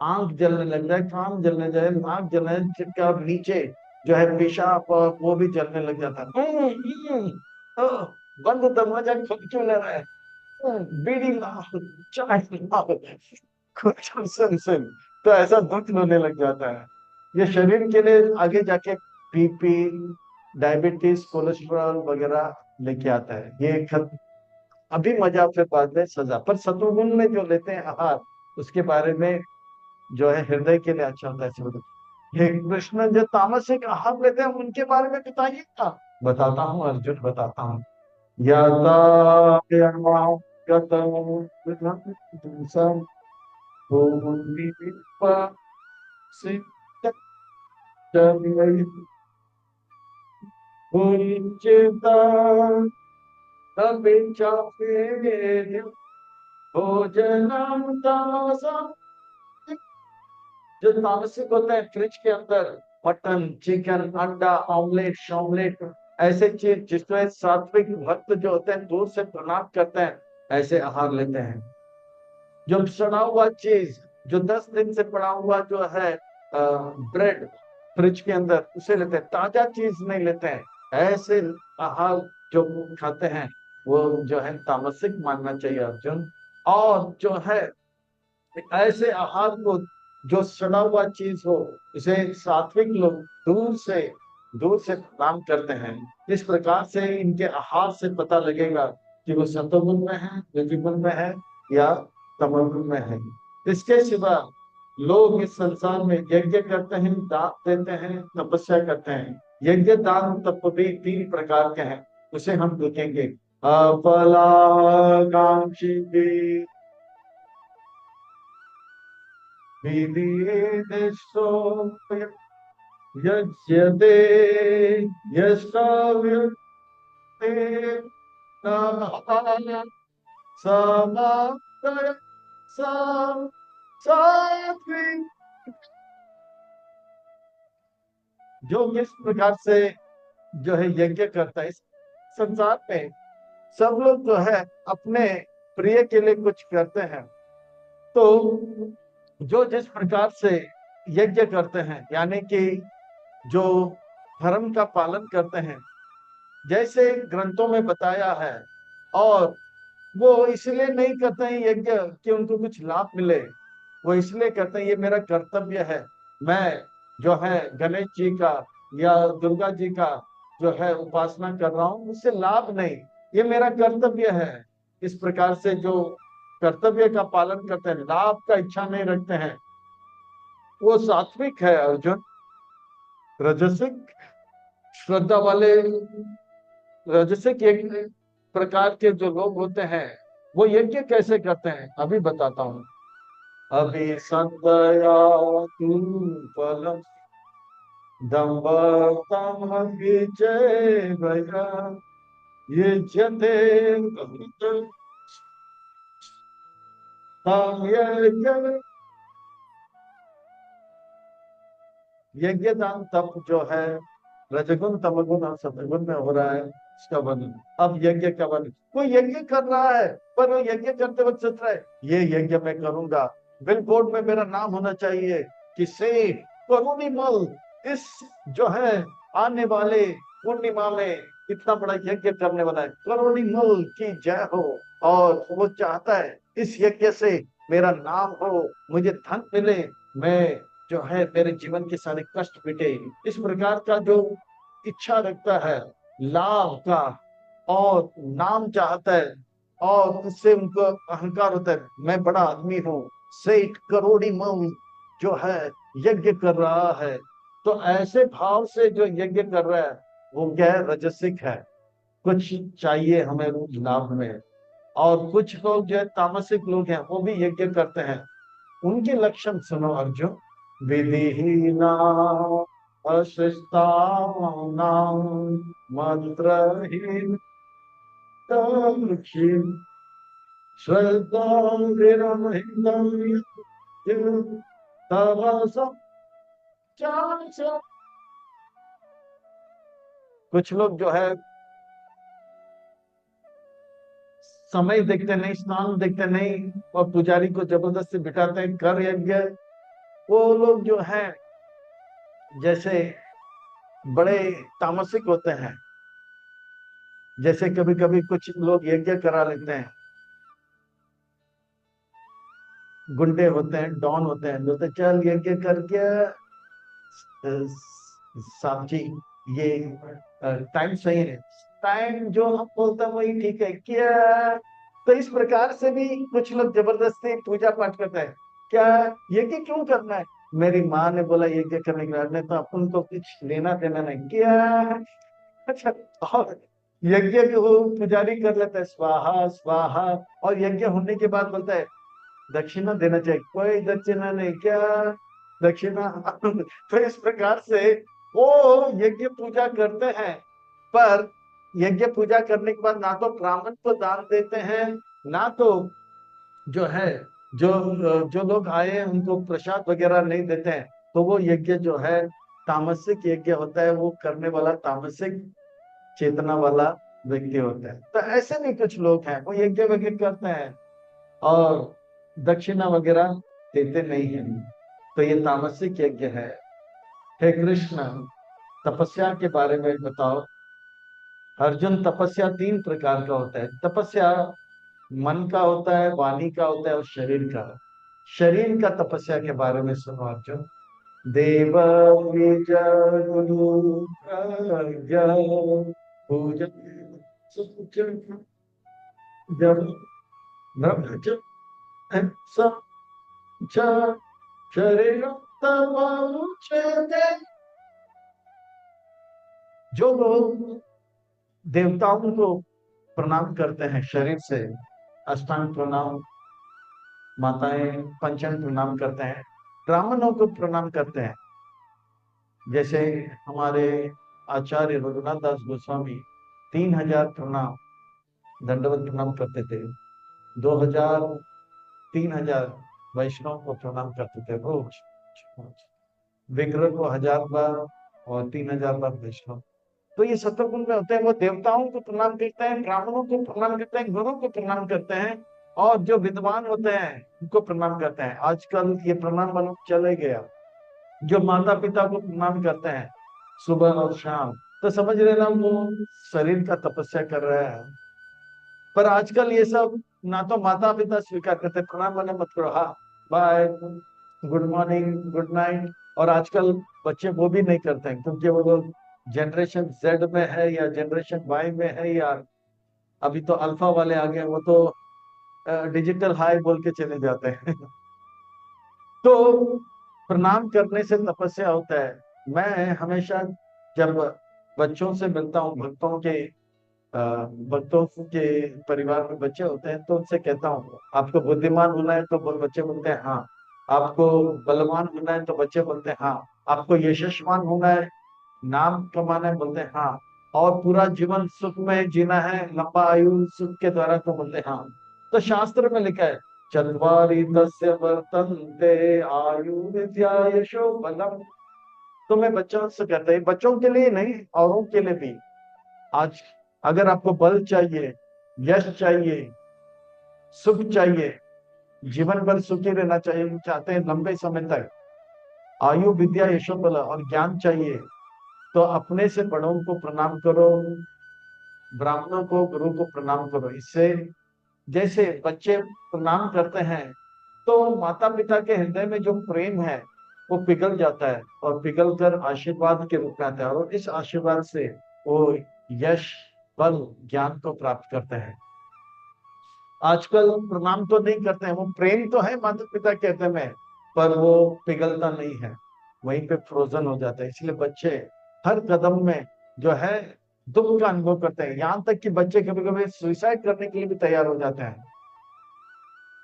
आंख जलने लग जाए, कान जलने जाए, नाक जलने, चिटका नीचे जो है पेशाब, वो भी जलने लग जाता है। बंद दरवाजा खुद क्यों ले रहा है? बीड़ी लाओ, चाय लाओ, कुछ सुन सुन। तो ऐसा दुख होने लग जाता है। ये शरीर के लिए आगे जाके बीपी, डायबिटीज, कोलेस्ट्रॉल वगैरह लेके आता है। ये अभी मजा, फिर बाद में सजा। पर सतुगुण में जो लेते हैं आहार, उसके बारे में जो है हृदय के लिए अच्छा होता है। हे कृष्ण, जो तामसिक आहार लेते हैं उनके बारे में बताइए ना। बताता हूँ अर्जुन, बताता हूँ। यथा गतम भोजनम तामसम। जो तामसिक होता है, फ्रिज के अंदर मटन, चिकन, अंडा, ऑमलेट, शॉमलेट, ऐसे चीज जिसमें सात्विक भक्त जो होते हैं दूर से प्रणाम करते हैं, ऐसे आहार लेते हैं। जो सड़ा हुआ चीज, जो 10 दिन से पड़ा हुआ जो है ब्रेड फ्रिज के अंदर, उसे लेते हैं, ताजा चीज नहीं लेते हैं। ऐसे आहार जो खाते हैं वो जो है तामसिक मानना चाहिए अर्जुन। और जो है ऐसे आहार को, जो सड़ा हुआ चीज हो, इसे सात्विक लोग दूर से प्रणाम करते हैं। इस प्रकार से इनके आहार से पता लगेगा कि वो सतोगुण में है, रजोगुण में है या तमोगुण में है। इसके सिवा लोग इस संसार में यज्ञ करते हैं, दान देते हैं, तपस्या करते हैं। यज्ञ दान तप भी तीन प्रकार के हैं, उसे हम देखेंगे। अफलाकांक्षी विधिदेशो यज्यते यस्तव्यते नमः समाप्तये सात्विक। जो किस प्रकार से जो है यज्ञ करता है, इस संसार में सब लोग जो है अपने प्रिय के लिए कुछ करते हैं। तो जो जिस प्रकार से यज्ञ करते हैं, यानी कि जो धर्म का पालन करते हैं, जैसे ग्रंथों में बताया है, और वो इसलिए नहीं करते हैं यज्ञ कि उनको कुछ लाभ मिले, वो इसलिए करते हैं ये मेरा कर्तव्य है, मैं जो है गणेश जी का या दुर्गा जी का जो है उपासना कर रहा हूँ, मुझसे लाभ नहीं, ये मेरा कर्तव्य है। इस प्रकार से जो कर्तव्य का पालन करते हैं, लाभ का इच्छा नहीं रखते हैं, वो सात्विक है अर्जुन। रजसिक श्रद्धा वाले, रजसिक एक प्रकार के जो लोग होते हैं, वो यज्ञ कैसे करते हैं अभी बताता हूँ। अभी संदया फलम दम्भम विजय भया ये जते यज्ञ दान तप जो है रजगुण तमगुण और सतगुण में हो रहा है, इसका वर्णन। अब यज्ञ का वर्णन, कोई यज्ञ कर रहा है पर वो यज्ञ करते वक्त सोच रहा है ये यज्ञ मैं करूंगा, बिल बोर्ड में मेरा नाम होना चाहिए कि सेठ करोड़ी मल इस जो है आने वाले पूर्णिमा में इतना बड़ा यज्ञ करने वाला है, करोड़ी मल की जय हो। और वो चाहता है इस यज्ञ से मेरा नाम हो, मुझे धन मिले, मैं जो है मेरे जीवन के सारे कष्ट मिटे, इस प्रकार का जो इच्छा रखता है लाभ का, और नाम चाहता है, और उससे उनको अहंकार होता है मैं बड़ा आदमी हूँ, सेठ करोड़ी मऊ जो है यज्ञ कर रहा है। तो ऐसे भाव से जो यज्ञ कर रहा है वो क्या है, रजसिक है, कुछ चाहिए हमें लाभ में। और कुछ लोग जो है तामसिक लोग हैं, वो भी यज्ञ करते हैं। उनके लक्षण सुनो अर्जुन। विधिहीना अशिष्टानां मंत्रहीन कुछ लोग जो है समय देखते नहीं, स्नान देखते नहीं, और पुजारी को जबरदस्ती बिठाते हैं कर यज्ञ। वो लोग जो है जैसे बड़े तामसिक होते हैं। जैसे कभी कभी कुछ लोग यज्ञ करा लेते हैं, गुंडे होते हैं, डॉन होते हैं, बोलते चल यज्ञ करके साहब जी ये टाइम सही है, टाइम जो हम बोलते हैं वही ठीक है क्या। तो इस प्रकार से भी कुछ लोग जबरदस्ती पूजा पाठ करते हैं। क्या यज्ञ क्यों करना है, मेरी माँ ने बोला यज्ञ करने के बाद, नहीं तो अपन को कुछ लेना देना नहीं क्या। अच्छा, और यज्ञ के वो पुजारी कर लेता है स्वाहा स्वाहा, और यज्ञ होने के बाद बोलता है दक्षिणा देना चाहिए, कोई दक्षिणा नहीं क्या, दक्षिणा। तो इस प्रकार से वो यज्ञ पूजा करते हैं, पर यज्ञ पूजा करने के बाद ना तो ब्राह्मण को दान देते हैं, ना तो जो है जो जो लोग आए हैं उनको प्रसाद वगैरह नहीं देते हैं। तो वो यज्ञ जो है तामसिक यज्ञ होता है, वो करने वाला तामसिक चेतना वाला व्यक्ति होता है। तो ऐसे भी कुछ लोग हैं वो यज्ञ वगैरह करते हैं और दक्षिणा वगैरह देते नहीं है, तो ये तामसिक यज्ञ है। हे कृष्ण, तपस्या के बारे में बताओ। अर्जुन, तपस्या तीन प्रकार का होता है। तपस्या मन का होता है, वाणी का होता है और शरीर का। शरीर का तपस्या के बारे में सुनो अर्जुन। देव द्विज गुरु प्रज्ञ पूजन सुचन जब ब्रह्मचर्य च शरीरं तव उच्यते। जो लोग देवताओं को प्रणाम करते हैं शरीर से, अष्टांग प्रणाम, माताएं पंचांग प्रणाम करते हैं, ब्राह्मणों को प्रणाम करते हैं, जैसे हमारे आचार्य रघुनाथ दास गोस्वामी 3000 प्रणाम, दंडवत प्रणाम करते थे। 2000 3000 वैष्णव को प्रणाम करते थे रोज। विग्रह को 1000 बार और 3000 बार वैष्णव। तो ये सत्वगुण में होते हैं। वो देवताओं को प्रणाम करते हैं, ब्राह्मणों को प्रणाम करते हैं, गुरु को प्रणाम करते हैं, और जो विद्वान होते हैं उनको प्रणाम करते हैं। आजकल ये प्रणाम बन चले गया। जो माता पिता को प्रणाम करते हैं सुबह और शाम, तो समझ रहे ना वो शरीर का तपस्या कर रहा है। पर आजकल ये सब ना तो माता पिता स्वीकार करते, प्रणाम वाले मत करो, हाँ bye, good morning, good night. और आजकल बच्चे वो भी नहीं करते हैं, क्योंकि वो लोग जनरेशन जेड में है या जनरेशन वाई में है, या अभी तो अल्फा वाले आ गए, वो तो डिजिटल हाई बोल के चले जाते हैं। तो प्रणाम करने से तपस्या होता है। मैं हमेशा जब बच्चों से मिलता हूँ, भक्तों के परिवार में बच्चे होते हैं, तो उनसे कहता हूँ आपको बुद्धिमान होना है, तो बच्चे बोलते हैं हाँ। आपको बलवान होना है, तो बच्चे बोलते हैं हाँ। आपको यशस्वान होना है, नाम कमाना है, बोलते हैं हाँ। और पूरा जीवन सुख में जीना है, लंबा आयु सुख के द्वारा, तो बोलते हैं हाँ। तो शास्त्र में लिखा है चत्वारि तस्य वर्तन्ते आयु विद्या यशो बलम। तो मैं बच्चों से कहता हूँ, बच्चों के लिए नहीं, औरों के लिए भी। आज अगर आपको बल चाहिए, यश चाहिए, सुख चाहिए, जीवन भर सुखी रहना चाहिए चाहते हैं लंबे समय तक, आयु विद्या यशो बल और ज्ञान चाहिए, तो अपने से बड़ों को प्रणाम करो, ब्राह्मणों को, गुरु को प्रणाम करो। इससे जैसे बच्चे प्रणाम करते हैं, तो माता पिता के हृदय में जो प्रेम है वो पिघल जाता है, और पिघल कर आशीर्वाद के रूप में आता है, और इस आशीर्वाद से वो यश, बल, ज्ञान को प्राप्त करते हैं। आजकल प्रणाम तो नहीं करते हैं, वो प्रेम तो है माता पिता के हृदय में, पर वो पिघलता नहीं है, वहीं पे फ्रोजन हो जाता है। इसलिए बच्चे हर कदम में जो है दुख का अनुभव करते हैं। यहाँ तक कि बच्चे कभी कभी सुइसाइड करने के लिए भी तैयार हो जाते हैं,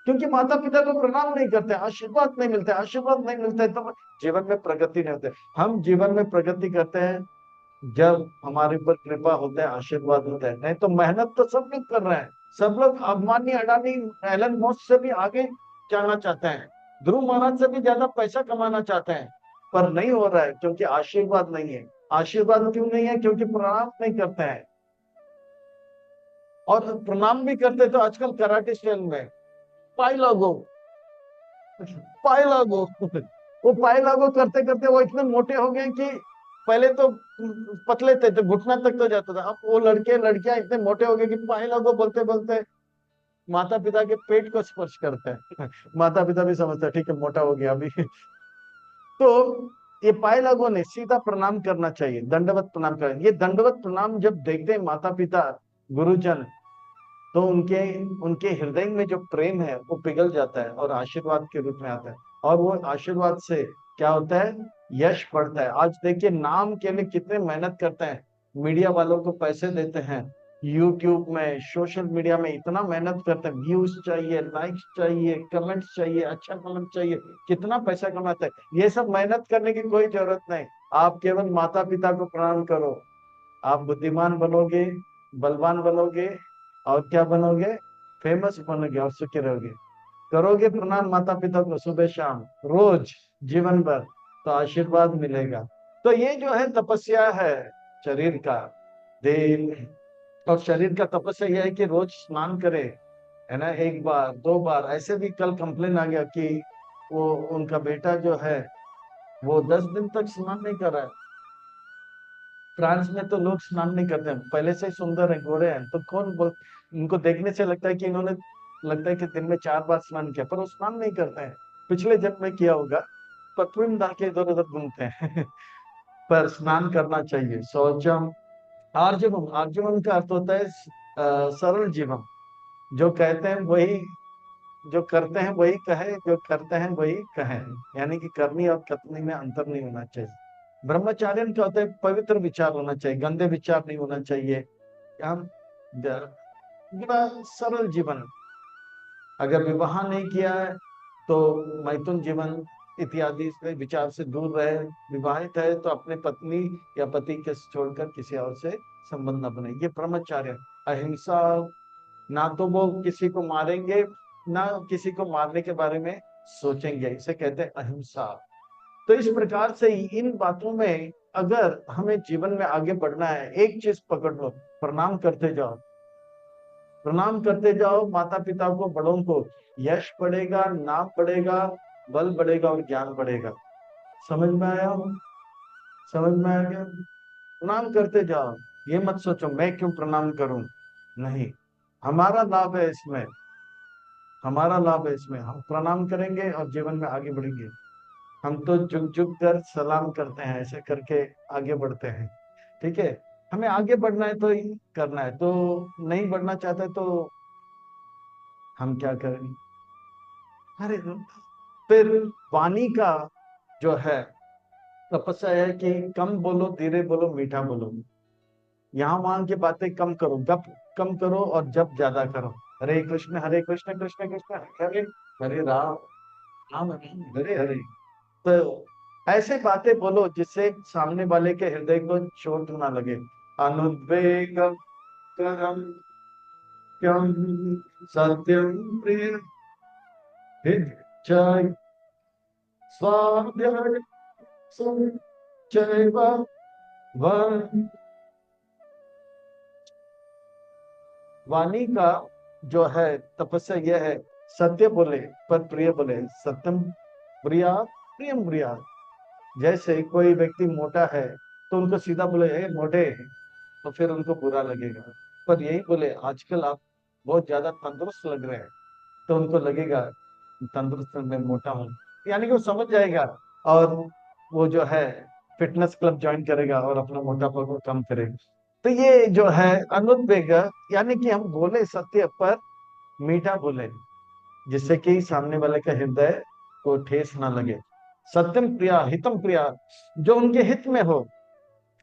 क्योंकि माता पिता को प्रणाम नहीं करते, आशीर्वाद नहीं मिलते। आशीर्वाद नहीं मिलते तो जीवन में प्रगति नहीं होते। हम जीवन में प्रगति करते हैं जब हमारे ऊपर कृपा होता है, आशीर्वाद होता है। नहीं तो मेहनत तो सब लोग कर रहे हैं, सब लोग अंबानी, अडानी, एलन मस्क से भी आगे जाना चाहते हैं, ध्रुव महाराज से भी ज्यादा पैसा कमाना चाहते हैं, पर नहीं हो रहा है, क्योंकि आशीर्वाद नहीं है। आशीर्वाद क्यों नहीं है? क्योंकि प्रणाम नहीं करते हैं। और प्रणाम भी करते तो आजकल कराटे स्टाइल में पाई लागो, पाई लागो। वो पाई लागो करते करते वो इतने मोटे हो गए कि पहले तो पतले थे तो घुटना तक तो जाता था, अब वो लड़के लड़कियां इतने मोटे हो गए कि पाई लागो बोलते बोलते माता पिता के पेट को स्पर्श करते हैं। माता पिता भी समझते हैं ठीक है, मोटा हो गया अभी। तो ये पाई लागो ने सीधा प्रणाम करना चाहिए, दंडवत प्रणाम करें। ये दंडवत प्रणाम जब देखते हैं माता पिता, गुरुजन, तो उनके उनके हृदय में जो प्रेम है वो पिघल जाता है और आशीर्वाद के रूप में आता है। और वो आशीर्वाद से क्या होता है? यश बढ़ता है। आज देखिए नाम के लिए कितने मेहनत करते हैं, मीडिया वालों को पैसे देते हैं, यूट्यूब में, सोशल मीडिया में इतना मेहनत करते हैं, व्यूज चाहिए, लाइक्स चाहिए, कमेंट्स चाहिए, अच्छा कमेंट चाहिए, कितना पैसा कमाते हैं। ये सब मेहनत करने की कोई जरूरत नहीं। आप केवल माता पिता को प्रणाम करो, आप बुद्धिमान बनोगे, बलवान बनोगे, और क्या बनोगे? फेमस बनोगे और सुखी रहोगे। करोगे प्रणाम माता पिता को सुबह शाम रोज जीवन भर, तो आशीर्वाद मिलेगा। तो ये जो है तपस्या है शरीर का, देह और शरीर का तपस्या यह है कि रोज स्नान करे, है ना, 1 बार 2 बार। ऐसे भी कल कंप्लेन आ गया कि वो उनका बेटा जो है वो 10 दिन तक स्नान नहीं कर रहा है। फ्रांस में तो लोग स्नान नहीं करते हैं, पहले से ही सुंदर है, गोरे हैं, तो कौन बोल, इनको देखने से लगता है कि इन्होंने, लगता है कि दिन में 4 बार स्नान किया, पर वो स्नान नहीं करते हैं। पिछले जन्म में किया होगा, परफ्यूम डाल के इधर उधर घूमते हैं। पर स्नान करना चाहिए। शौचम आर्जवम, आर्जवम का अर्थ होता है सरल जीवन। जो कहते हैं वही जो करते हैं वही कहे, जो करते हैं वही कहें, यानी कि करनी और कथनी में अंतर नहीं होना चाहिए। ब्रह्मचार्य क्या होता है? पवित्र विचार होना चाहिए, गंदे विचार नहीं होना चाहिए। हम बड़ा सरल जीवन, अगर विवाह नहीं किया है तो मैथुन जीवन इत्यादि से विचार से दूर रहे। विवाहित है तो अपने पत्नी या पति के छोड़कर किसी और से संबंध न बने, ये ब्रह्मचार्य। अहिंसा, ना तो वो किसी को मारेंगे ना किसी को मारने के बारे में सोचेंगे, इसे कहते हैं अहिंसा। तो इस प्रकार से इन बातों में अगर हमें जीवन में आगे बढ़ना है, एक चीज पकड़ लो, प्रणाम करते जाओ, प्रणाम करते जाओ माता पिता को, बड़ों को। यश बढ़ेगा, नाम बढ़ेगा, बल बढ़ेगा और ज्ञान बढ़ेगा। समझ में आया? समझ में आ गया? प्रणाम करते जाओ, ये मत सोचो मैं क्यों प्रणाम करूं, नहीं, हमारा लाभ है इसमें, हमारा लाभ है इसमें, हम प्रणाम करेंगे और जीवन में आगे बढ़ेंगे। हम तो झुक झुक कर सलाम करते हैं, ऐसे करके आगे बढ़ते हैं। ठीक है, हमें आगे बढ़ना है तो ही करना है, तो नहीं बढ़ना चाहते तो हम क्या करेंगे? अरे फिर वाणी का जो है तपस्या है कि कम बोलो, धीरे बोलो, मीठा बोलो। यहाँ वहां की बातें कम करो, गप कम करो और जप ज्यादा करो। हरे कृष्ण कृष्ण कृष्ण हरे हरे, हरे राम राम राम हरे हरे। तो ऐसे बातें बोलो जिससे सामने वाले के हृदय को चोट ना लगे। अनुद्वेग करम क्यम सत्यम प्रिय हिच्चाय स्वाध्याय संचय वाणी का जो है तपस्या यह है, सत्य बोले पर प्रिय बोले। सत्यम प्रिया प्रियम प्रिया। जैसे कोई व्यक्ति मोटा है तो उनको सीधा बोले ए मोटे, तो फिर उनको बुरा लगेगा। पर यही बोले आजकल आप बहुत ज्यादा तंदुरुस्त लग रहे हैं, तो उनको लगेगा तंदुरुस्त मैं मोटा हूँ, यानी कि वो समझ जाएगा और वो जो है फिटनेस क्लब ज्वाइन करेगा और अपना मोटापा को कम करेगा। तो ये जो है अनुद्वेग, यानी कि हम बोले सत्य पर मीठा बोले, जिससे कि सामने वाले का हृदय को ठेस ना लगे। सत्यम प्रिया हितम प्रिया, जो उनके हित में हो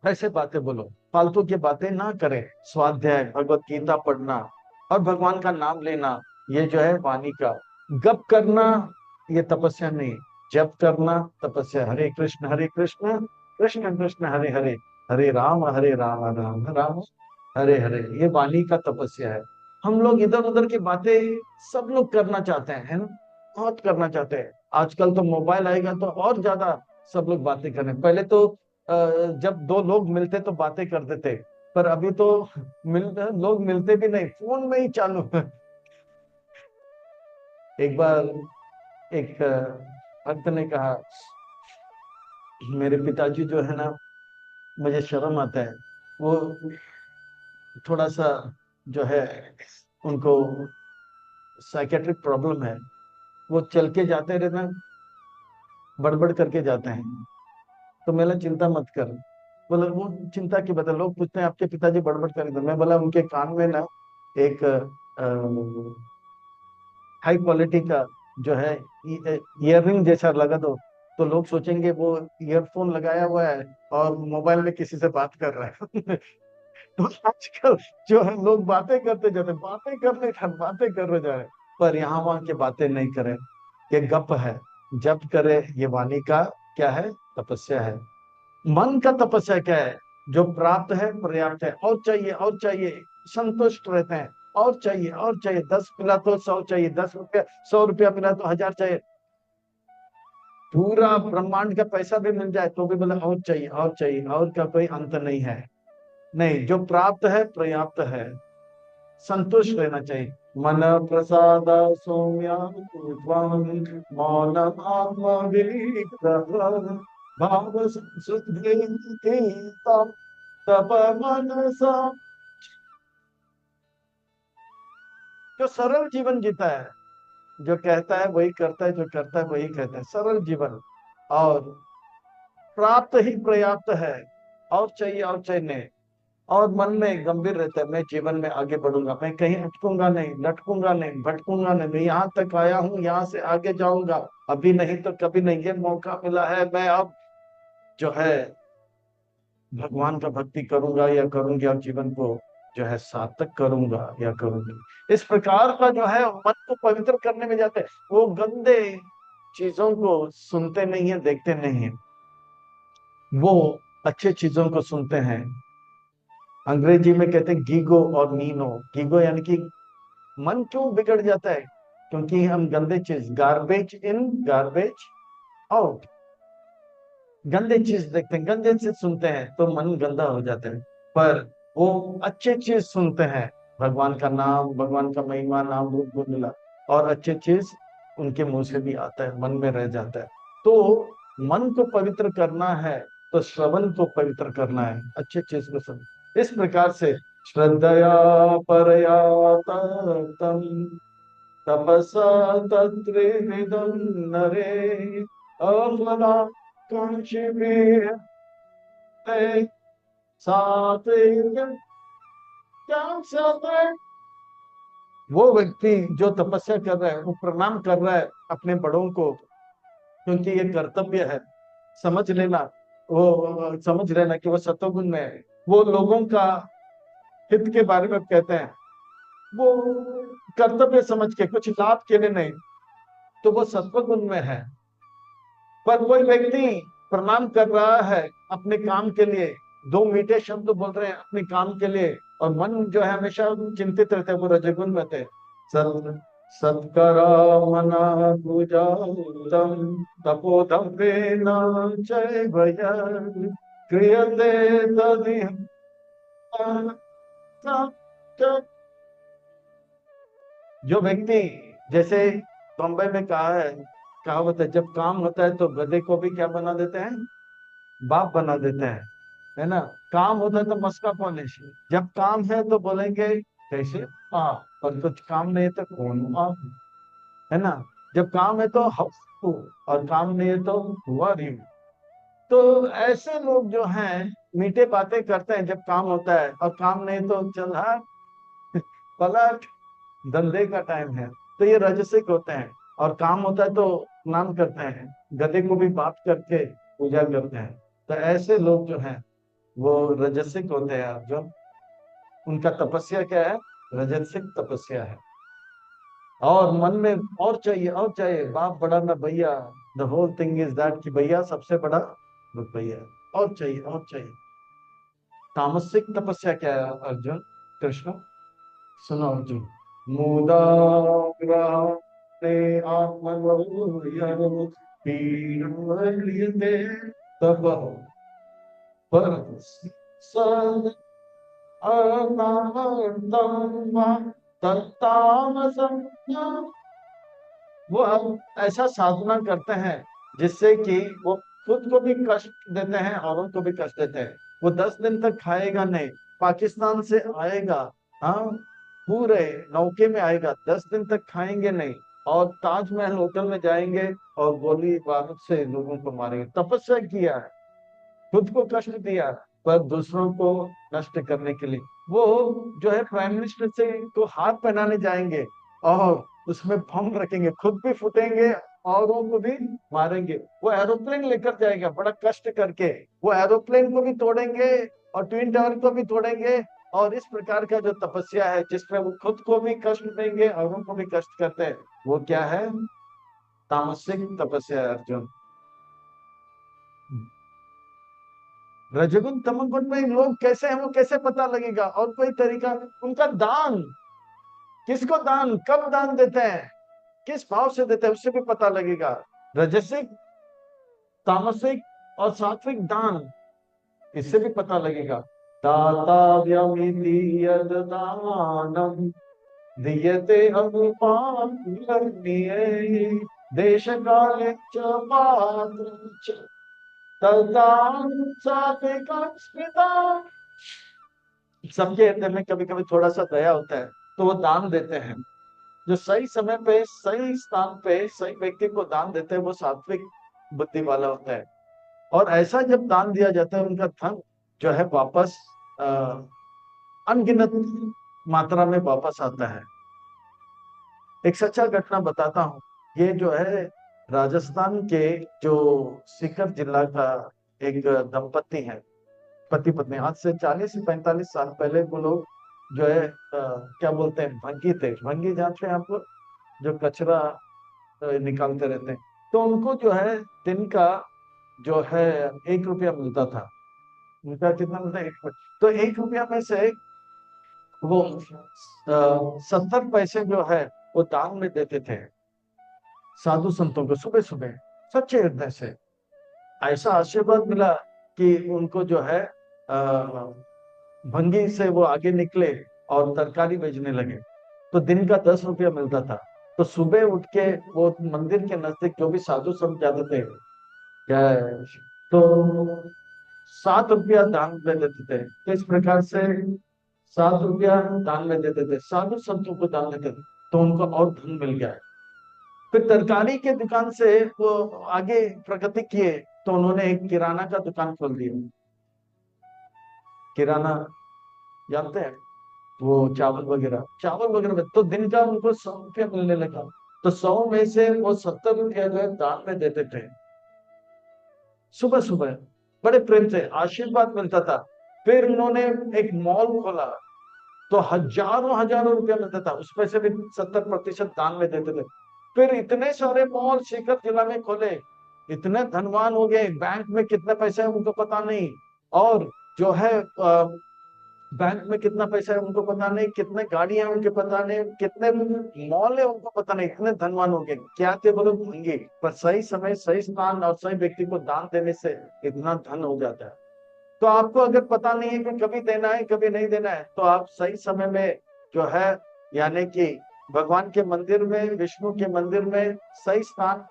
ऐसे बातें बोलो, फालतू की बातें ना करें। स्वाध्याय भगवत गीता पढ़ना और भगवान का नाम लेना, ये जो है वाणी का। गप करना ये तपस्या नहीं, जप करना तपस्या। हरे कृष्ण कृष्ण कृष्ण हरे हरे, हरे राम राम राम हरे हरे, ये वाणी का तपस्या है। हम लोग इधर उधर की बातें सब लोग करना चाहते हैं, है ना, बहुत करना चाहते हैं। आजकल तो मोबाइल आएगा तो और ज्यादा सब लोग बातें करें। पहले तो जब दो लोग मिलते तो बातें करते थे, पर अभी तो लोग मिलते भी नहीं, फोन में ही चालू है। एक बार एक भक्त ने कहा, मेरे पिताजी जो है ना, मुझे शर्म आता है, वो थोड़ा सा जो है उनको साइकेट्रिक प्रॉब्लम है, वो चल के जाते रहते हैं, बड़बड़ करके जाते हैं। तो मैंने चिंता मत कर, बोला वो चिंता की बता, लोग पूछते हैं आपके पिताजी बड़बड़ कर रहे थे। मैं बोला उनके कान में ना एक हाई क्वालिटी का जो है ईयररिंग जैसा लगा दो, तो लोग सोचेंगे वो ईयरफोन लगाया हुआ है और मोबाइल में किसी से बात कर रहा है। तो आजकल जो है लोग बातें करते जाते, बातें कर रहे जा रहे, पर यहाँ वहां की बातें नहीं करें, ये गप है। जप करे, ये वाणी का क्या है? तपस्या है। मन का तपस्या क्या है? जो प्राप्त है पर्याप्त है, और चाहिए और चाहिए, संतुष्ट रहते हैं। और चाहिए, 10 मिला तो 100 चाहिए, 10 रुपया 100 रुपया मिला तो 1000 चाहिए, पूरा ब्रह्मांड का पैसा भी मिल जाए तो भी बोला और चाहिए और चाहिए, और का कोई अंत नहीं है। नहीं, जो प्राप्त है पर्याप्त है, संतुष्ट रहना चाहिए। मन प्रसाद सौम्या मौनम आत्मा विनिग्रह भाव शुद्धि तप तप मनसा। जो सरल जीवन जीता है, जो कहता है वही करता है, जो करता है वही कहता है, सरल जीवन, और प्राप्त ही पर्याप्त है, और चाहिए नहीं। और मन में गंभीर रहता है, मैं जीवन में आगे बढ़ूंगा, मैं कहीं अटकूंगा नहीं, लटकूंगा नहीं, भटकूंगा नहीं, मैं यहाँ तक आया हूँ, यहाँ से आगे जाऊंगा, अभी नहीं तो कभी नहीं, ये मौका मिला है, मैं अब जो है भगवान का भक्ति करूंगा या करूंगी, और जीवन को जो है सार्थक करूंगा या करूंगी। इस प्रकार का जो है मन को पवित्र करने में जाते हैं। वो गंदे चीजों को सुनते नहीं है, देखते नहीं है, वो अच्छे चीजों को सुनते हैं। अंग्रेजी में कहते हैं गीगो और नीनो। गीगो यानी कि मन क्यों बिगड़ जाता है, क्योंकि हम गंदे चीज, गार्बेज इन गार्बेज आउट, गंदे चीज देखते हैं, गंदे चीज सुनते हैं तो मन गंदा हो जाता है। पर वो अच्छे चीज सुनते हैं, भगवान का नाम, भगवान का महिमा, नाम रूप गुण लीला, और अच्छे चीज उनके मुंह से भी आता है, मन में रह जाता है। तो मन को पवित्र करना है तो श्रवण को पवित्र करना है, अच्छे चीज को सुन। इस प्रकार से श्रद्धया परया तम तपसा तत्रिविदं नरे अफला कांक्षिभिः ते सात्विकं त्यागं। वो व्यक्ति जो तपस्या कर रहा है, वो प्रणाम कर रहा है अपने बड़ों को, क्योंकि ये कर्तव्य है। समझ लेना, वो समझ लेना कि वो सत्वगुण में है। वो लोगों का हित के बारे में कहते हैं, वो कर्तव्य समझ के, कुछ लाभ के लिए नहीं, तो वो सत्वगुण में है। पर कोई व्यक्ति प्रणाम कर रहा है अपने काम के लिए, दो मीठे शब्द बोल रहे हैं अपने काम के लिए, और मन जो है हमेशा चिंतित रहता है, वो रजोगुण में थे। सत सत्करा मना पूजा तपोधव्येन चैवया क्रियते तदिह। जो व्यक्ति, जैसे बम्बई में कहा है, कहावत है, जब काम होता है तो गधे को भी क्या बना देते हैं, बाप बना देते हैं, है ना। काम होता है तो मस्का पॉलिश, जब काम है तो बोलेंगे कैसे आप, और कुछ काम नहीं है तो कौन आप, है ना। जब काम है तो हाउ, और काम नहीं है तो हुआ रही। तो ऐसे लोग जो हैं मीठे बातें करते हैं जब काम होता है, और काम नहीं तो चल हाँ पलट, धंधे का टाइम है। तो ये रजसिक होते हैं, और काम होता है तो स्नान करते हैं, गधे को भी बात करके पूजा करते हैं। तो ऐसे लोग जो हैं वो रजसिक होते हैं, जो उनका तपस्या क्या है, रजसिक तपस्या है। और मन में और चाहिए, और चाहिए, बाप बड़ा ना भैया, the whole thing is that, कि भैया सबसे बड़ा भैया, और चाहिए, और चाहिए। तामसिक तपस्या क्या है अर्जुन, कृष्ण सुनो अर्जुन। मुदा ग्रहणे आत्मवोयं पीडयते तपः पर स अनार्दं वा तत्तामसं। वो अब ऐसा साधना करते हैं जिससे कि वो खुद को भी कष्ट देते हैं, औरों को भी कष्ट देते हैं। वो 10 दिन तक खाएगा नहीं, पाकिस्तान से आएगा, हाँ पूरे नौके में आएगा, 10 दिन तक खाएंगे नहीं, और ताजमहल होटल में जाएंगे और गोली बारूद से लोगों को मारेंगे। तपस्या किया है, खुद को कष्ट दिया, पर दूसरों को नष्ट करने के लिए। वो जो है प्राइम मिनिस्टर से को हाथ पहनाने जाएंगे, और उसमें बम रखेंगे, खुद भी फूटेंगे, औरों को भी मारेंगे। वो एरोप्लेन लेकर जाएगा बड़ा कष्ट करके, वो एरोप्लेन को भी तोड़ेंगे और ट्विन टावर को भी तोड़ेंगे। और इस प्रकार का जो तपस्या है जिसमें वो खुद को भी कष्ट देंगे, औरों को भी कष्ट करते हैं, वो क्या है, तामसिक तपस्या है अर्जुन। रजोगुण तमोगुण में लोग कैसे हैं, वो कैसे पता लगेगा, और कोई तरीका, उनका दान, किसको दान, कब दान देते हैं, किस भाव से देते हैं, उससे भी पता लगेगा। रजसिक, तामसिक और सात्विक दान, इससे भी पता लगेगा। दातव्यमिति यद् दानम् दीयते अनुपालनीये देश काले च पात्रं च तद्दानं सात्विकं स्मृतम्। सबके हृदय में कभी कभी थोड़ा सा दया होता है, तो वो दान देते हैं। जो सही समय पे, सही स्थान पे, सही व्यक्ति को दान देते हैं, वो सात्विक बुद्धि वाला होता है। और ऐसा जब दान दिया जाता है, उनका धन जो है वापस अनगिनत मात्रा में वापस आता है। एक सच्चा घटना बताता हूँ। ये जो है राजस्थान के जो सीकर जिला का एक दंपत्ति है, पति पत्नी। आज से 40 से 45 साल पहले वो लोग जो है क्या बोलते हैं, भंगी थे। भंगी जानते हैं आप लोग, जो कचरा निकालते रहते हैं। तो उनको जो है दिन का जो है 1 रुपया मिलता था। उनका कितना मिलता है? 1 रुपया। तो 1 रुपया में से वो 70 पैसे जो है वो दान में देते थे साधु संतों को, सुबह सुबह, सच्चे हृदय से। ऐसा आशीर्वाद मिला कि उनको जो है भंगी से वो आगे निकले और तरकारी बेचने लगे। तो दिन का 10 रुपया मिलता था। तो सुबह उठ के वो मंदिर के नजदीक जो भी साधु संत जाते थे, क्या तो 7 रुपया दान में देते थे। तो इस प्रकार से 7 रुपया दान में देते थे, साधु संतों को दान देते थे, तो उनको और धन मिल गया। फिर तरकारी के दुकान से वो आगे प्रगति किए, तो उन्होंने एक किराना का दुकान खोल दिया। किराना जानते हैं, वो चावल वगैरह में। तो दिन का उनको 100 रुपया मिलने लगा। तो 100 में से वो 70 रुपया जो है दान में देते थे सुबह सुबह। बड़े प्रेम से आशीर्वाद मिलता था। फिर उन्होंने एक मॉल खोला, तो हजारों हजारों रुपया मिलता था, उसमें से भी 70% दान में देते थे। फिर इतने सारे मॉल सीकर जिला में खोले, इतने धनवान हो गए। बैंक में कितने पैसे है उनको पता नहीं, और जो है बैंक में कितना पैसा है उनको पता नहीं, कितने गाड़ियां हैं उनको पता नहीं, कितने मॉल है उनको पता नहीं। इतने धनवान हो गए। क्या थे बोलो? भंगे। पर सही समय, सही स्थान और सही व्यक्ति को दान देने से इतना धन हो जाता है। तो आपको अगर पता नहीं है कि कभी देना है कभी नहीं देना है, तो आप सही समय में जो है, यानी कि भगवान के मंदिर में, विष्णु के मंदिर में सही स्थान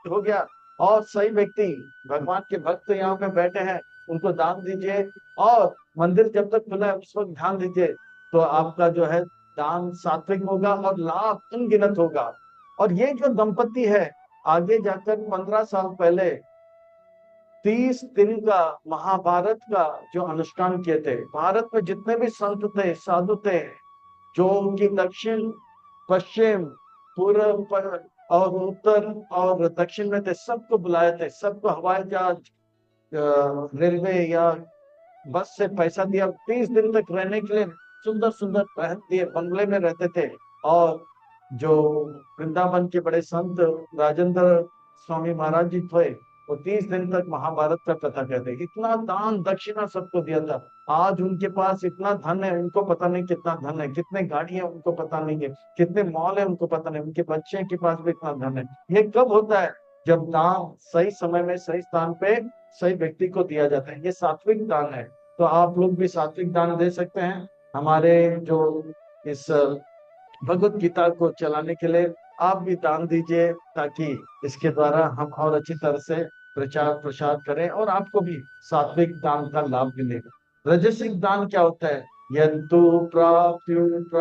हो गया, और सही व्यक्ति, भगवान के भक्त यहाँ पे बैठे हैं, उनको दान दीजिए। और मंदिर जब तक खुला है उस वक्त ध्यान दीजिए, तो आपका जो है दान सात्विक होगा और लाभ अनगिनत होगा। और ये जो दंपत्ति है, आगे जाकर 15 साल पहले 30 दिन का महाभारत का जो अनुष्ठान किए थे। भारत में जितने भी संत थे, साधु थे, जो उनकी दक्षिण, पश्चिम, पूर्व और उत्तर और दक्षिण में थे, सबको बुलाए थे। सबको हवाई जहाज, रेलवे या बस से पैसा दिया। 30 दिन तक रहने के लिए सुंदर सुंदर महल दिए, बंगले में रहते थे। और जो वृंदावन के बड़े संत राजेंद्र स्वामी महाराज जी थे, वो 30 दिन तक महाभारत का कथा कहते। इतना दान दक्षिणा सबको दिया था। आज उनके पास इतना धन है, उनको पता नहीं कितना धन है, कितने गाड़ी है उनको पता नहीं है, कितने मॉल है उनको पता नहीं, उनके बच्चे के पास भी इतना धन है। ये कब होता है? जब दान सही समय में, सही स्थान पे, सही व्यक्ति को दिया जाता है। ये सात्विक दान है। तो आप लोग भी सात्विक दान दे सकते हैं। हमारे जो इस भगवत गीता को चलाने के लिए आप भी दान दीजिए, ताकि इसके द्वारा हम और अच्छी तरह से प्रचार प्रसार करें और आपको भी सात्विक दान का लाभ मिलेगा। रजसिक दान क्या होता है? यंतु प्राप्युत्राक्रांतं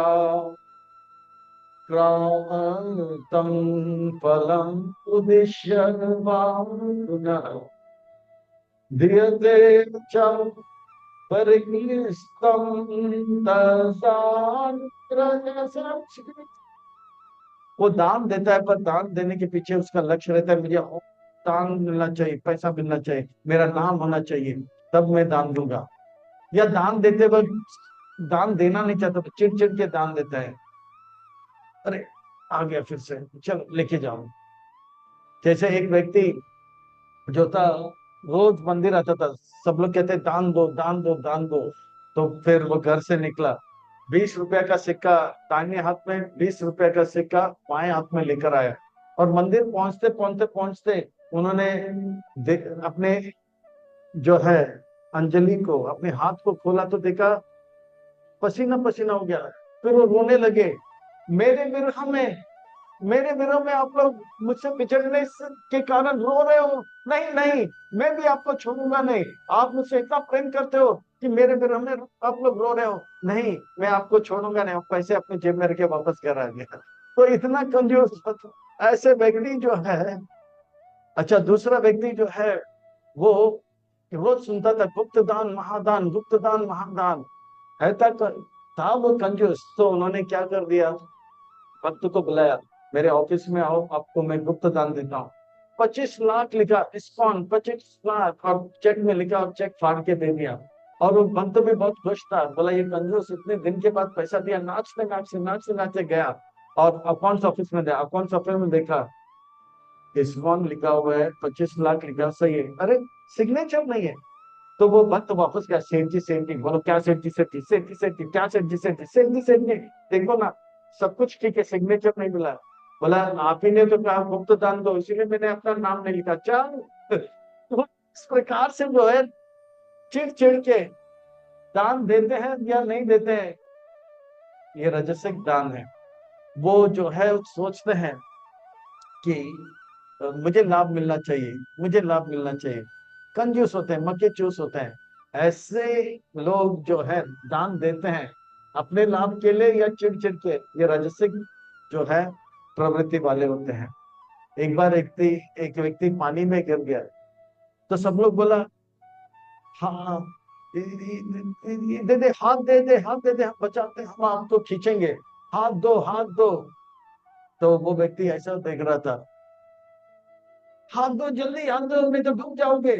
फलम् उद्दिश्य पुनः दीयते च परिक्लिष्टं तदान रजसं। वो दान देता है, पर दान देने के पीछे उसका लक्ष्य रहता है, मुझे और दान मिलना चाहिए, पैसा मिलना चाहिए, मेरा नाम होना चाहिए, तब मैं दान दूंगा। या दान देते वक्त दान देना नहीं चाहता, तो चिड़ चिड़ के दान देता है। अरे आ गया फिर से, चलो लेके जाओ। जैसे एक व्यक्ति जो था, रोज मंदिर आता था, सब लोग कहते दान दो दान दो दान दो। तो फिर वो घर से निकला, 20 रुपया का सिक्का दाहिने हाथ में, 20 रुपया का सिक्का बाएं हाथ में लेकर आया। और मंदिर पहुंचते पहुंचते पहुंचते उन्होंने अपने जो है अंजलि को, अपने हाथ को खोला, तो देखा पसीना पसीना हो गया। फिर वो रोने लगे, मेरे विरह में, मेरे विरह में आप लोग मुझसे बिछड़ने के कारण रो रहे हो। नहीं नहीं, मैं भी आपको छोड़ूंगा नहीं। आप मुझसे इतना प्रेम करते हो कि मेरे विरह में आप लोग रो रहे हो। नहीं, मैं आपको छोड़ूंगा नहीं। पैसे अपने जेब में रखे वापस घर आ गया। तो इतना कंजूस ऐसे व्यक्ति जो है। अच्छा, दूसरा व्यक्ति जो है, वो रोज सुनता था गुप्त दान महादान, गुप्त दान महादान, ऐसा था वो कंजूस। तो उन्होंने क्या कर दिया, भक्त को बुलाया, मेरे ऑफिस में आओ, आपको मैं गुप्त दान देता हूँ। 25 लाख लिखा, इस्कॉन 25 लाख, और चेक में लिखा और चेक फाड़ के दे दिया। और वो भक्त भी बहुत खुश था, बोला ये कंजूस इतने दिन के बाद पैसा दिया, नाचते नाचते नाचते नाचते गया और अकाउंट्स ऑफिस में गया। अकाउंट्स ऑफिस में देखा इस्कॉन लिखा हुआ है, 25 लाख लिखा, सही है, अरे सिग्नेचर नहीं है। तो वो भक्त वापस गया, सेठ जी बोलो क्या, सेठ जी सेठ जी सेठ जी सेठ जी क्या, सेठ जी सेठ जी सेठ जी सेठ जी, देखो ना सब कुछ ठीक है, सिग्नेचर नहीं मिला। बोला आप ही ने तो कहा गुप्त दान दो, इसीलिए मैंने अपना नाम नहीं लिखा। चल तो इस प्रकार से जो है चिड़ चिड़ के दान देते हैं या नहीं देते हैं, ये रजसिक दान है। वो जो है सोचते हैं कि मुझे लाभ मिलना चाहिए, मुझे लाभ मिलना चाहिए, कंजूस होते हैं, मक्के चूस होते हैं। ऐसे लोग जो है दान देते हैं अपने लाभ के लिए या चिड़ चिड़ के, ये राजसिक जो है प्रवृत्ति वाले होते हैं। एक बार एक व्यक्ति पानी में गिर गया, तो सब लोग बोला हाँ दे दे, हाथ दे दे, हाथ दे दे, हम बचाते हैं, हम आपको खींचेंगे, हाथ दो हाथ दो। तो वो व्यक्ति ऐसा देख रहा था, हाथ दो जल्दी, हाथ दो, नहीं तो डूब जाओगे।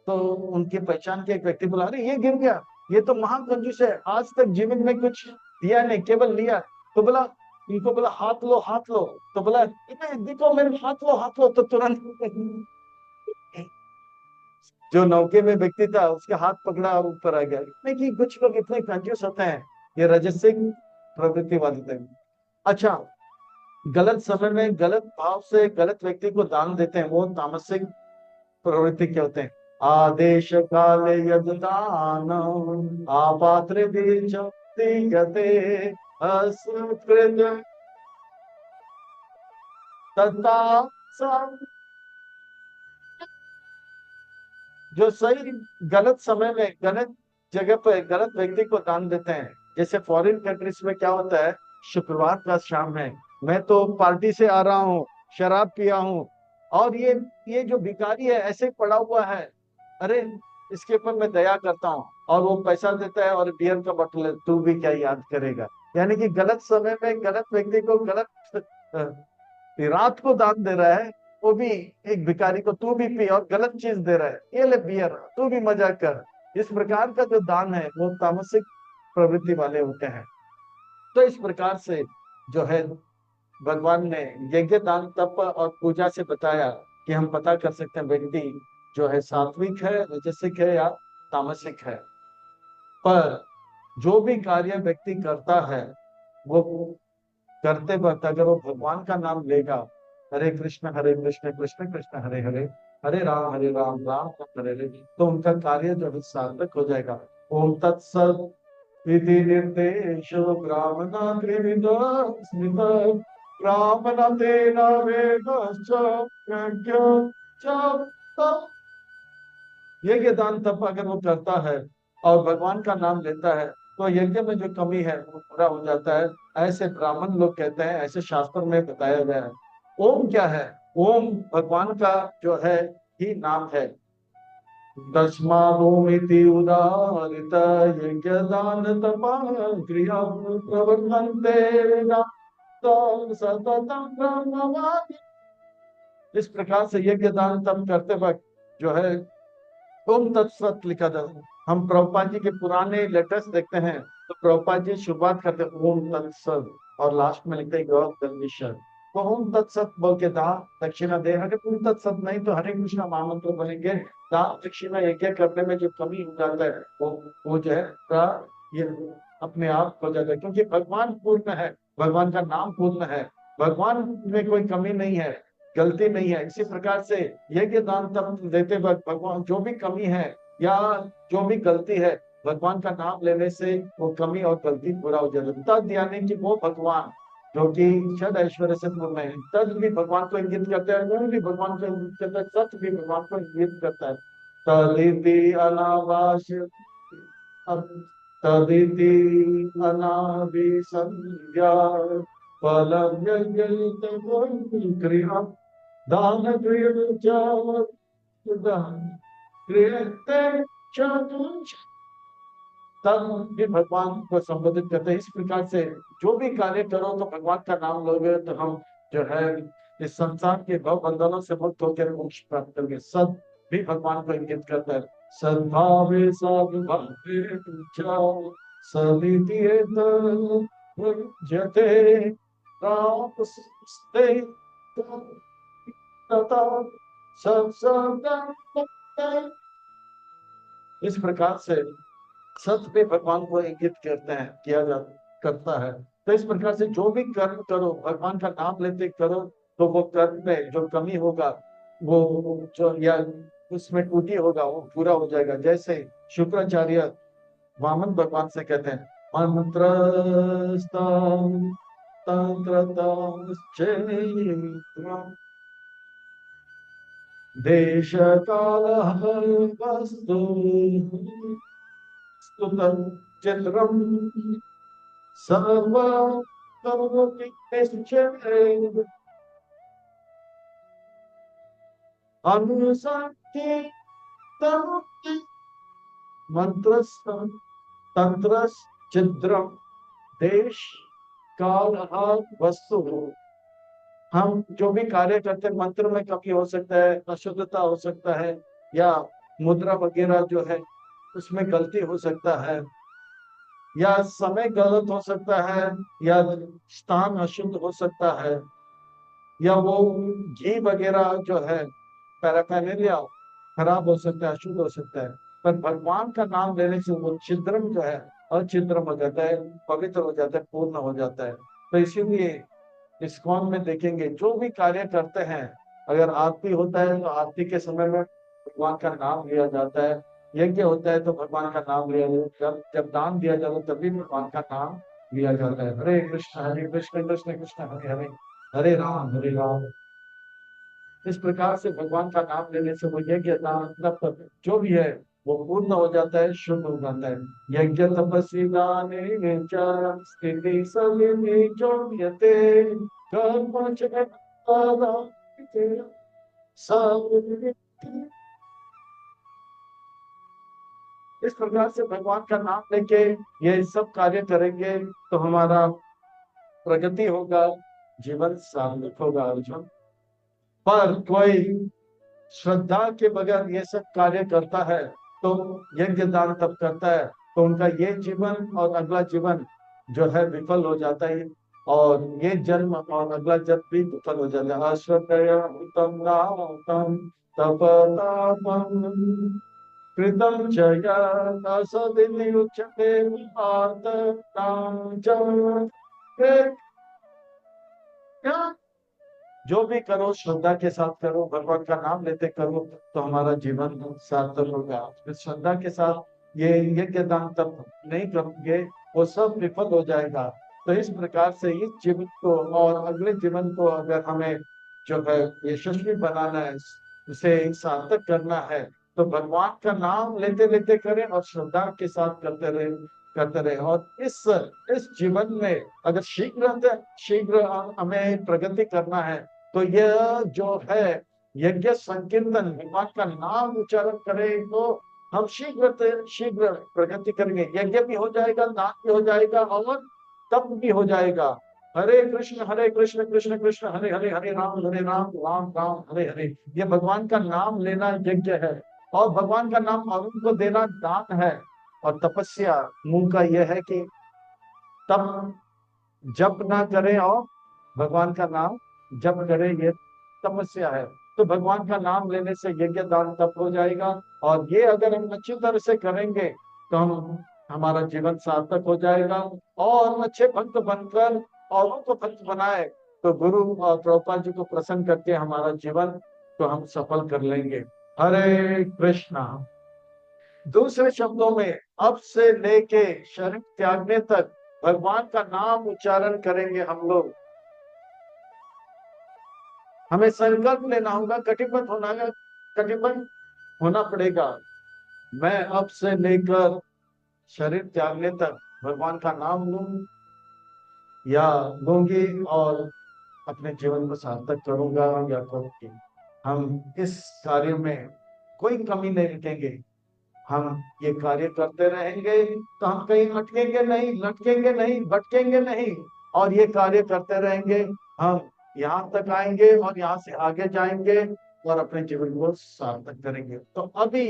तो उनकी पहचान के एक व्यक्ति बोला अरे ये गिर गया, ये तो महान कंजूस है, आज तक जीवन में कुछ दिया नहीं, केवल लिया। तो बोला, इनको बोला हाथ लो हाथ लो। तो बोला देखो मेरे हाथ लो हाथ लो। तो तुरंत जो नौके में व्यक्ति था उसके हाथ पकड़ा और ऊपर आ गया। नहीं कि कुछ लोग इतने कंजूस होते हैं, ये रजसिक प्रवृत्ति वाले थे। अच्छा, गलत समय में गलत भाव से गलत व्यक्ति को दान देते हैं, वो तामसिक प्रवृत्ति के होते हैं। आदेश काले यदान आपात्र बीजते असकृत तथा सम। जो सही गलत समय में गलत जगह पर गलत व्यक्ति को दान देते हैं, जैसे फॉरेन कंट्रीज में क्या होता है, शुक्रवार का शाम है, मैं तो पार्टी से आ रहा हूँ, शराब पिया हूँ, और ये जो भिखारी है ऐसे ही पड़ा हुआ है, अरे इसके ऊपर मैं दया करता हूँ, और वो पैसा देता है और बियर का बोतल है, तू भी क्या याद करेगा। यानी कि गलत समय में गलत व्यक्ति को गलत रात को दान दे रहा है, वो भी एक भिखारी को तू भी पी, और गलत चीज दे रहा है, ये ले बियर, तू भी मजा कर। इस प्रकार का जो दान है वो तामसिक प्रवृत्ति वाले होते हैं। तो इस प्रकार से जो है भगवान ने यज्ञ दान तप और पूजा से बताया कि हम पता कर सकते हैं व्यक्ति जो है सात्विक है, रजसिक है या तामसिक है। पर जो भी कार्य व्यक्ति करता है, वो करते वक्त अगर वो भगवान का नाम लेगा, हरे कृष्ण कृष्ण कृष्ण हरे हरे, हरे राम राम राम हरे हरे, तो उनका कार्य जो है सार्थक हो जाएगा। ओम तत्सत इति निर्देशो ब्राह्मणात्रिविदो स्मृत ब्राह्मणतेन वेदश्च यज्ञो च तत्। यज्ञ दान तप अगर वो करता है और भगवान का नाम लेता है, तो यज्ञ में जो कमी है वो पूरा हो जाता है, ऐसे ब्राह्मण लोग कहते हैं, ऐसे शास्त्र में बताया गया है। ओम क्या है? ओम भगवान का जो है ही नाम है। तस्मादोमिति उदाहरित यज्ञ दान तप क्रिया प्रवर्तन्ते वेदांत सततं ब्रह्मवादी। इस प्रकार से यज्ञ दान तप करते वक्त जो है ओम तत्सत लिखा था। हम प्रभुपाद जी के पुराने लेटर्स देखते हैं, तो प्रभुपाद जी शुरुआत करते हैं ओम तत्सत, और लास्ट में लिखते हैं गॉड परमिशन। तो ओम तत्सत बोल के दान दक्षिणा दे, अगर ओम तत्सत नहीं तो हरे कृष्णा महामंत्र बोलेंगे। दान दक्षिणा यज्ञ करने में जो कमी हो जाता है वो जो है का ये अपने आप हो जाता है, क्योंकि भगवान पूर्ण है, भगवान का नाम पूर्ण है, भगवान में कोई कमी नहीं है, गलती नहीं है। इसी प्रकार से यज्ञ दान तब देते वक्त भगवान जो भी कमी है या जो भी गलती है, भगवान का नाम लेने से वो कमी और गलती पूरा हो जाता है। तद यानी कि वो भगवान जो कि षड ऐश्वर्य से पूर्ण है, तद भी भगवान को इंगित करता है, गुण भी भगवान को इंगित करता है, सत्य भी भगवान को इंगित करता है। तदिति अनावास तदिति अनाविसंज्ञा फलं यज्ञ क्रिया दान क्रियते क्रियते चतुर्थ। तब भी भगवान को संबोधित करते हैं। इस प्रकार से जो भी कार्य करो तो भगवान का नाम लोगे तो हम जो है इस संसार के भव बंधनों से मुक्त होकर मोक्ष प्राप्त करेंगे। सद भी भगवान को इंगित करता है। सद्भावे सद्भावे च सदिति जते रामस्ते तथा सब सब। इस प्रकार से सत भी भगवान को इंगित करते हैं, किया जा करता है। तो इस प्रकार से जो भी कर्म करो भगवान का नाम लेते करो तो वो कर्म में जो कमी होगा वो जो या उसमें त्रुटि होगा वो पूरा हो जाएगा। जैसे शुक्राचार्य वामन भगवान से कहते हैं मंत्रस्तम तंत्रतम देश काल वस्तु स्तुतं चित्रम सर्व अनुसंति मंत्रस्तम तंत्रस चित्रम देश काल वस्तु। हम जो भी कार्य करते हैं मंत्र में कमी हो सकता है, अशुद्धता हो सकता है, या मुद्रा वगैरह जो है उसमें गलती हो सकता है, या समय गलत हो सकता है, या स्थान अशुद्ध हो सकता है, या वो घी वगैरह जो है पैराफेरेनिया खराब हो सकता है, अशुद्ध हो सकता है। पर भगवान का नाम लेने से वो छिद्रम जो है अछिद्रम हो जाता है, पवित्र हो जाता है, पूर्ण हो जाता है। तो इसीलिए इस्कॉन में देखेंगे जो भी कार्य करते हैं, अगर आरती होता है तो आरती के समय में भगवान का नाम लिया जाता है। यज्ञ होता है तो भगवान का नाम लिया जाता है। जब दान दिया जाता है तभी भगवान का नाम लिया जाता है। हरे कृष्ण कृष्ण कृष्ण हरे हरे, हरे राम हरे राम। इस प्रकार से भगवान का नाम लेने से वो यज्ञ दान तप जो भी है वो पूर्ण हो जाता है, शुद्ध हो जाता है। यज्ञ तपस्वी दाने च स्थिति समिति चोम्यते कर्म च समिति। इस प्रकार से भगवान का नाम लेके ये सब कार्य करेंगे तो हमारा प्रगति होगा, जीवन सार्थक होगा अर्जुन। पर कोई श्रद्धा के बगैर ये सब कार्य करता है तो यज्ञ दान तब करता है तो उनका ये जीवन और अगला जीवन जो है विफल हो जाता है, और ये जन्म और अगला जन्म भी विफल हो जाता है। अश्रद्धया हुतम नाम तपतापम कृतम च यत् असदिति उच्यते पार्थानां च। जो भी करो श्रद्धा के साथ करो, भगवान का नाम लेते करो तो हमारा जीवन सार्थक होगा। फिर श्रद्धा के साथ ये यज्ञ दान तब नहीं करोगे वो सब विफल हो जाएगा। तो इस प्रकार से इस जीवन को और अगले जीवन को अगर हमें जो है यशस्वी बनाना है, उसे सार्थक करना है, तो भगवान का नाम लेते लेते करें और श्रद्धा के साथ करते रहे। और इस जीवन में अगर शीघ्र हमें प्रगति करना है तो यह जो है यज्ञ संकीर्तन भगवान का नाम उच्चारण करें तो हम शीघ्र प्रगति करेंगे। यज्ञ भी हो जाएगा, दान भी हो जाएगा और तप भी हो जाएगा। हरे कृष्ण कृष्ण कृष्ण हरे हरे, हरे राम राम राम हरे हरे। ये भगवान का नाम लेना यज्ञ है, और भगवान का नाम औरों को देना दान है। और तपस्या मुंह का यह है कि तप जप ना करें और भगवान का नाम जप करें, ये तपस्या है। तो भगवान का नाम लेने से यज्ञ दान तप हो जाएगा, और ये अगर हम अच्छी तरह से करेंगे तो हमारा जीवन सार्थक हो जाएगा। और अच्छे भक्त बनकर औरों को भक्त बनाए तो गुरु और प्रभुपाद जी को प्रसन्न करके हमारा जीवन तो हम सफल कर लेंगे। हरे कृष्णा। दूसरे शब्दों में अब से लेके शरीर त्यागने तक भगवान का नाम उच्चारण करेंगे हम लोग। हमें संकल्प लेना होगा, कटिबद्ध होना पड़ेगा। मैं अब से लेकर शरीर त्यागने तक भगवान का नाम लूं या लूंगी और अपने जीवन को सार्थक करूंगा या करूंगी। हम इस कार्य में कोई कमी नहीं रखेंगे। हम ये कार्य करते रहेंगे तो हम कहीं अटकेंगे नहीं, लटकेंगे नहीं, भटकेंगे नहीं, और ये कार्य करते रहेंगे, हम यहाँ तक आएंगे और यहाँ से आगे जाएंगे और अपने जीवन को सार्थक करेंगे। तो अभी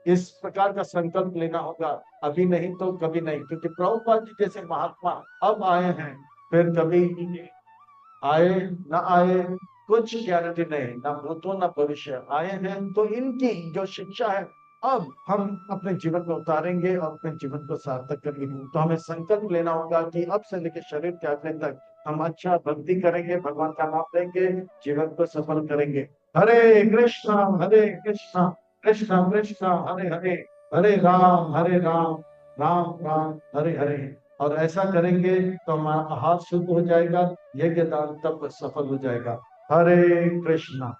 इस प्रकार का संकल्प लेना होगा, अभी नहीं तो कभी नहीं, क्योंकि प्रभुपाद जी जैसे महात्मा अब आए हैं, फिर कभी आए ना आए कुछ गारंटी नहीं, ना भूतो ना भविष्य, आए हैं तो इनकी जो शिक्षा है अब हम अपने जीवन में उतारेंगे और अपने जीवन को सार्थक करेंगे। तो हमें संकल्प लेना होगा कि अब से लेकर शरीर त्यागने तक हम अच्छा भक्ति करेंगे, भगवान का नाम लेंगे, जीवन को सफल करेंगे। हरे कृष्णा कृष्णा कृष्णा हरे हरे, हरे राम राम राम हरे हरे। और ऐसा करेंगे तो हमारा आहार शुद्ध हो जाएगा, यज्ञ दान तप सफल हो जाएगा। हरे कृष्णा।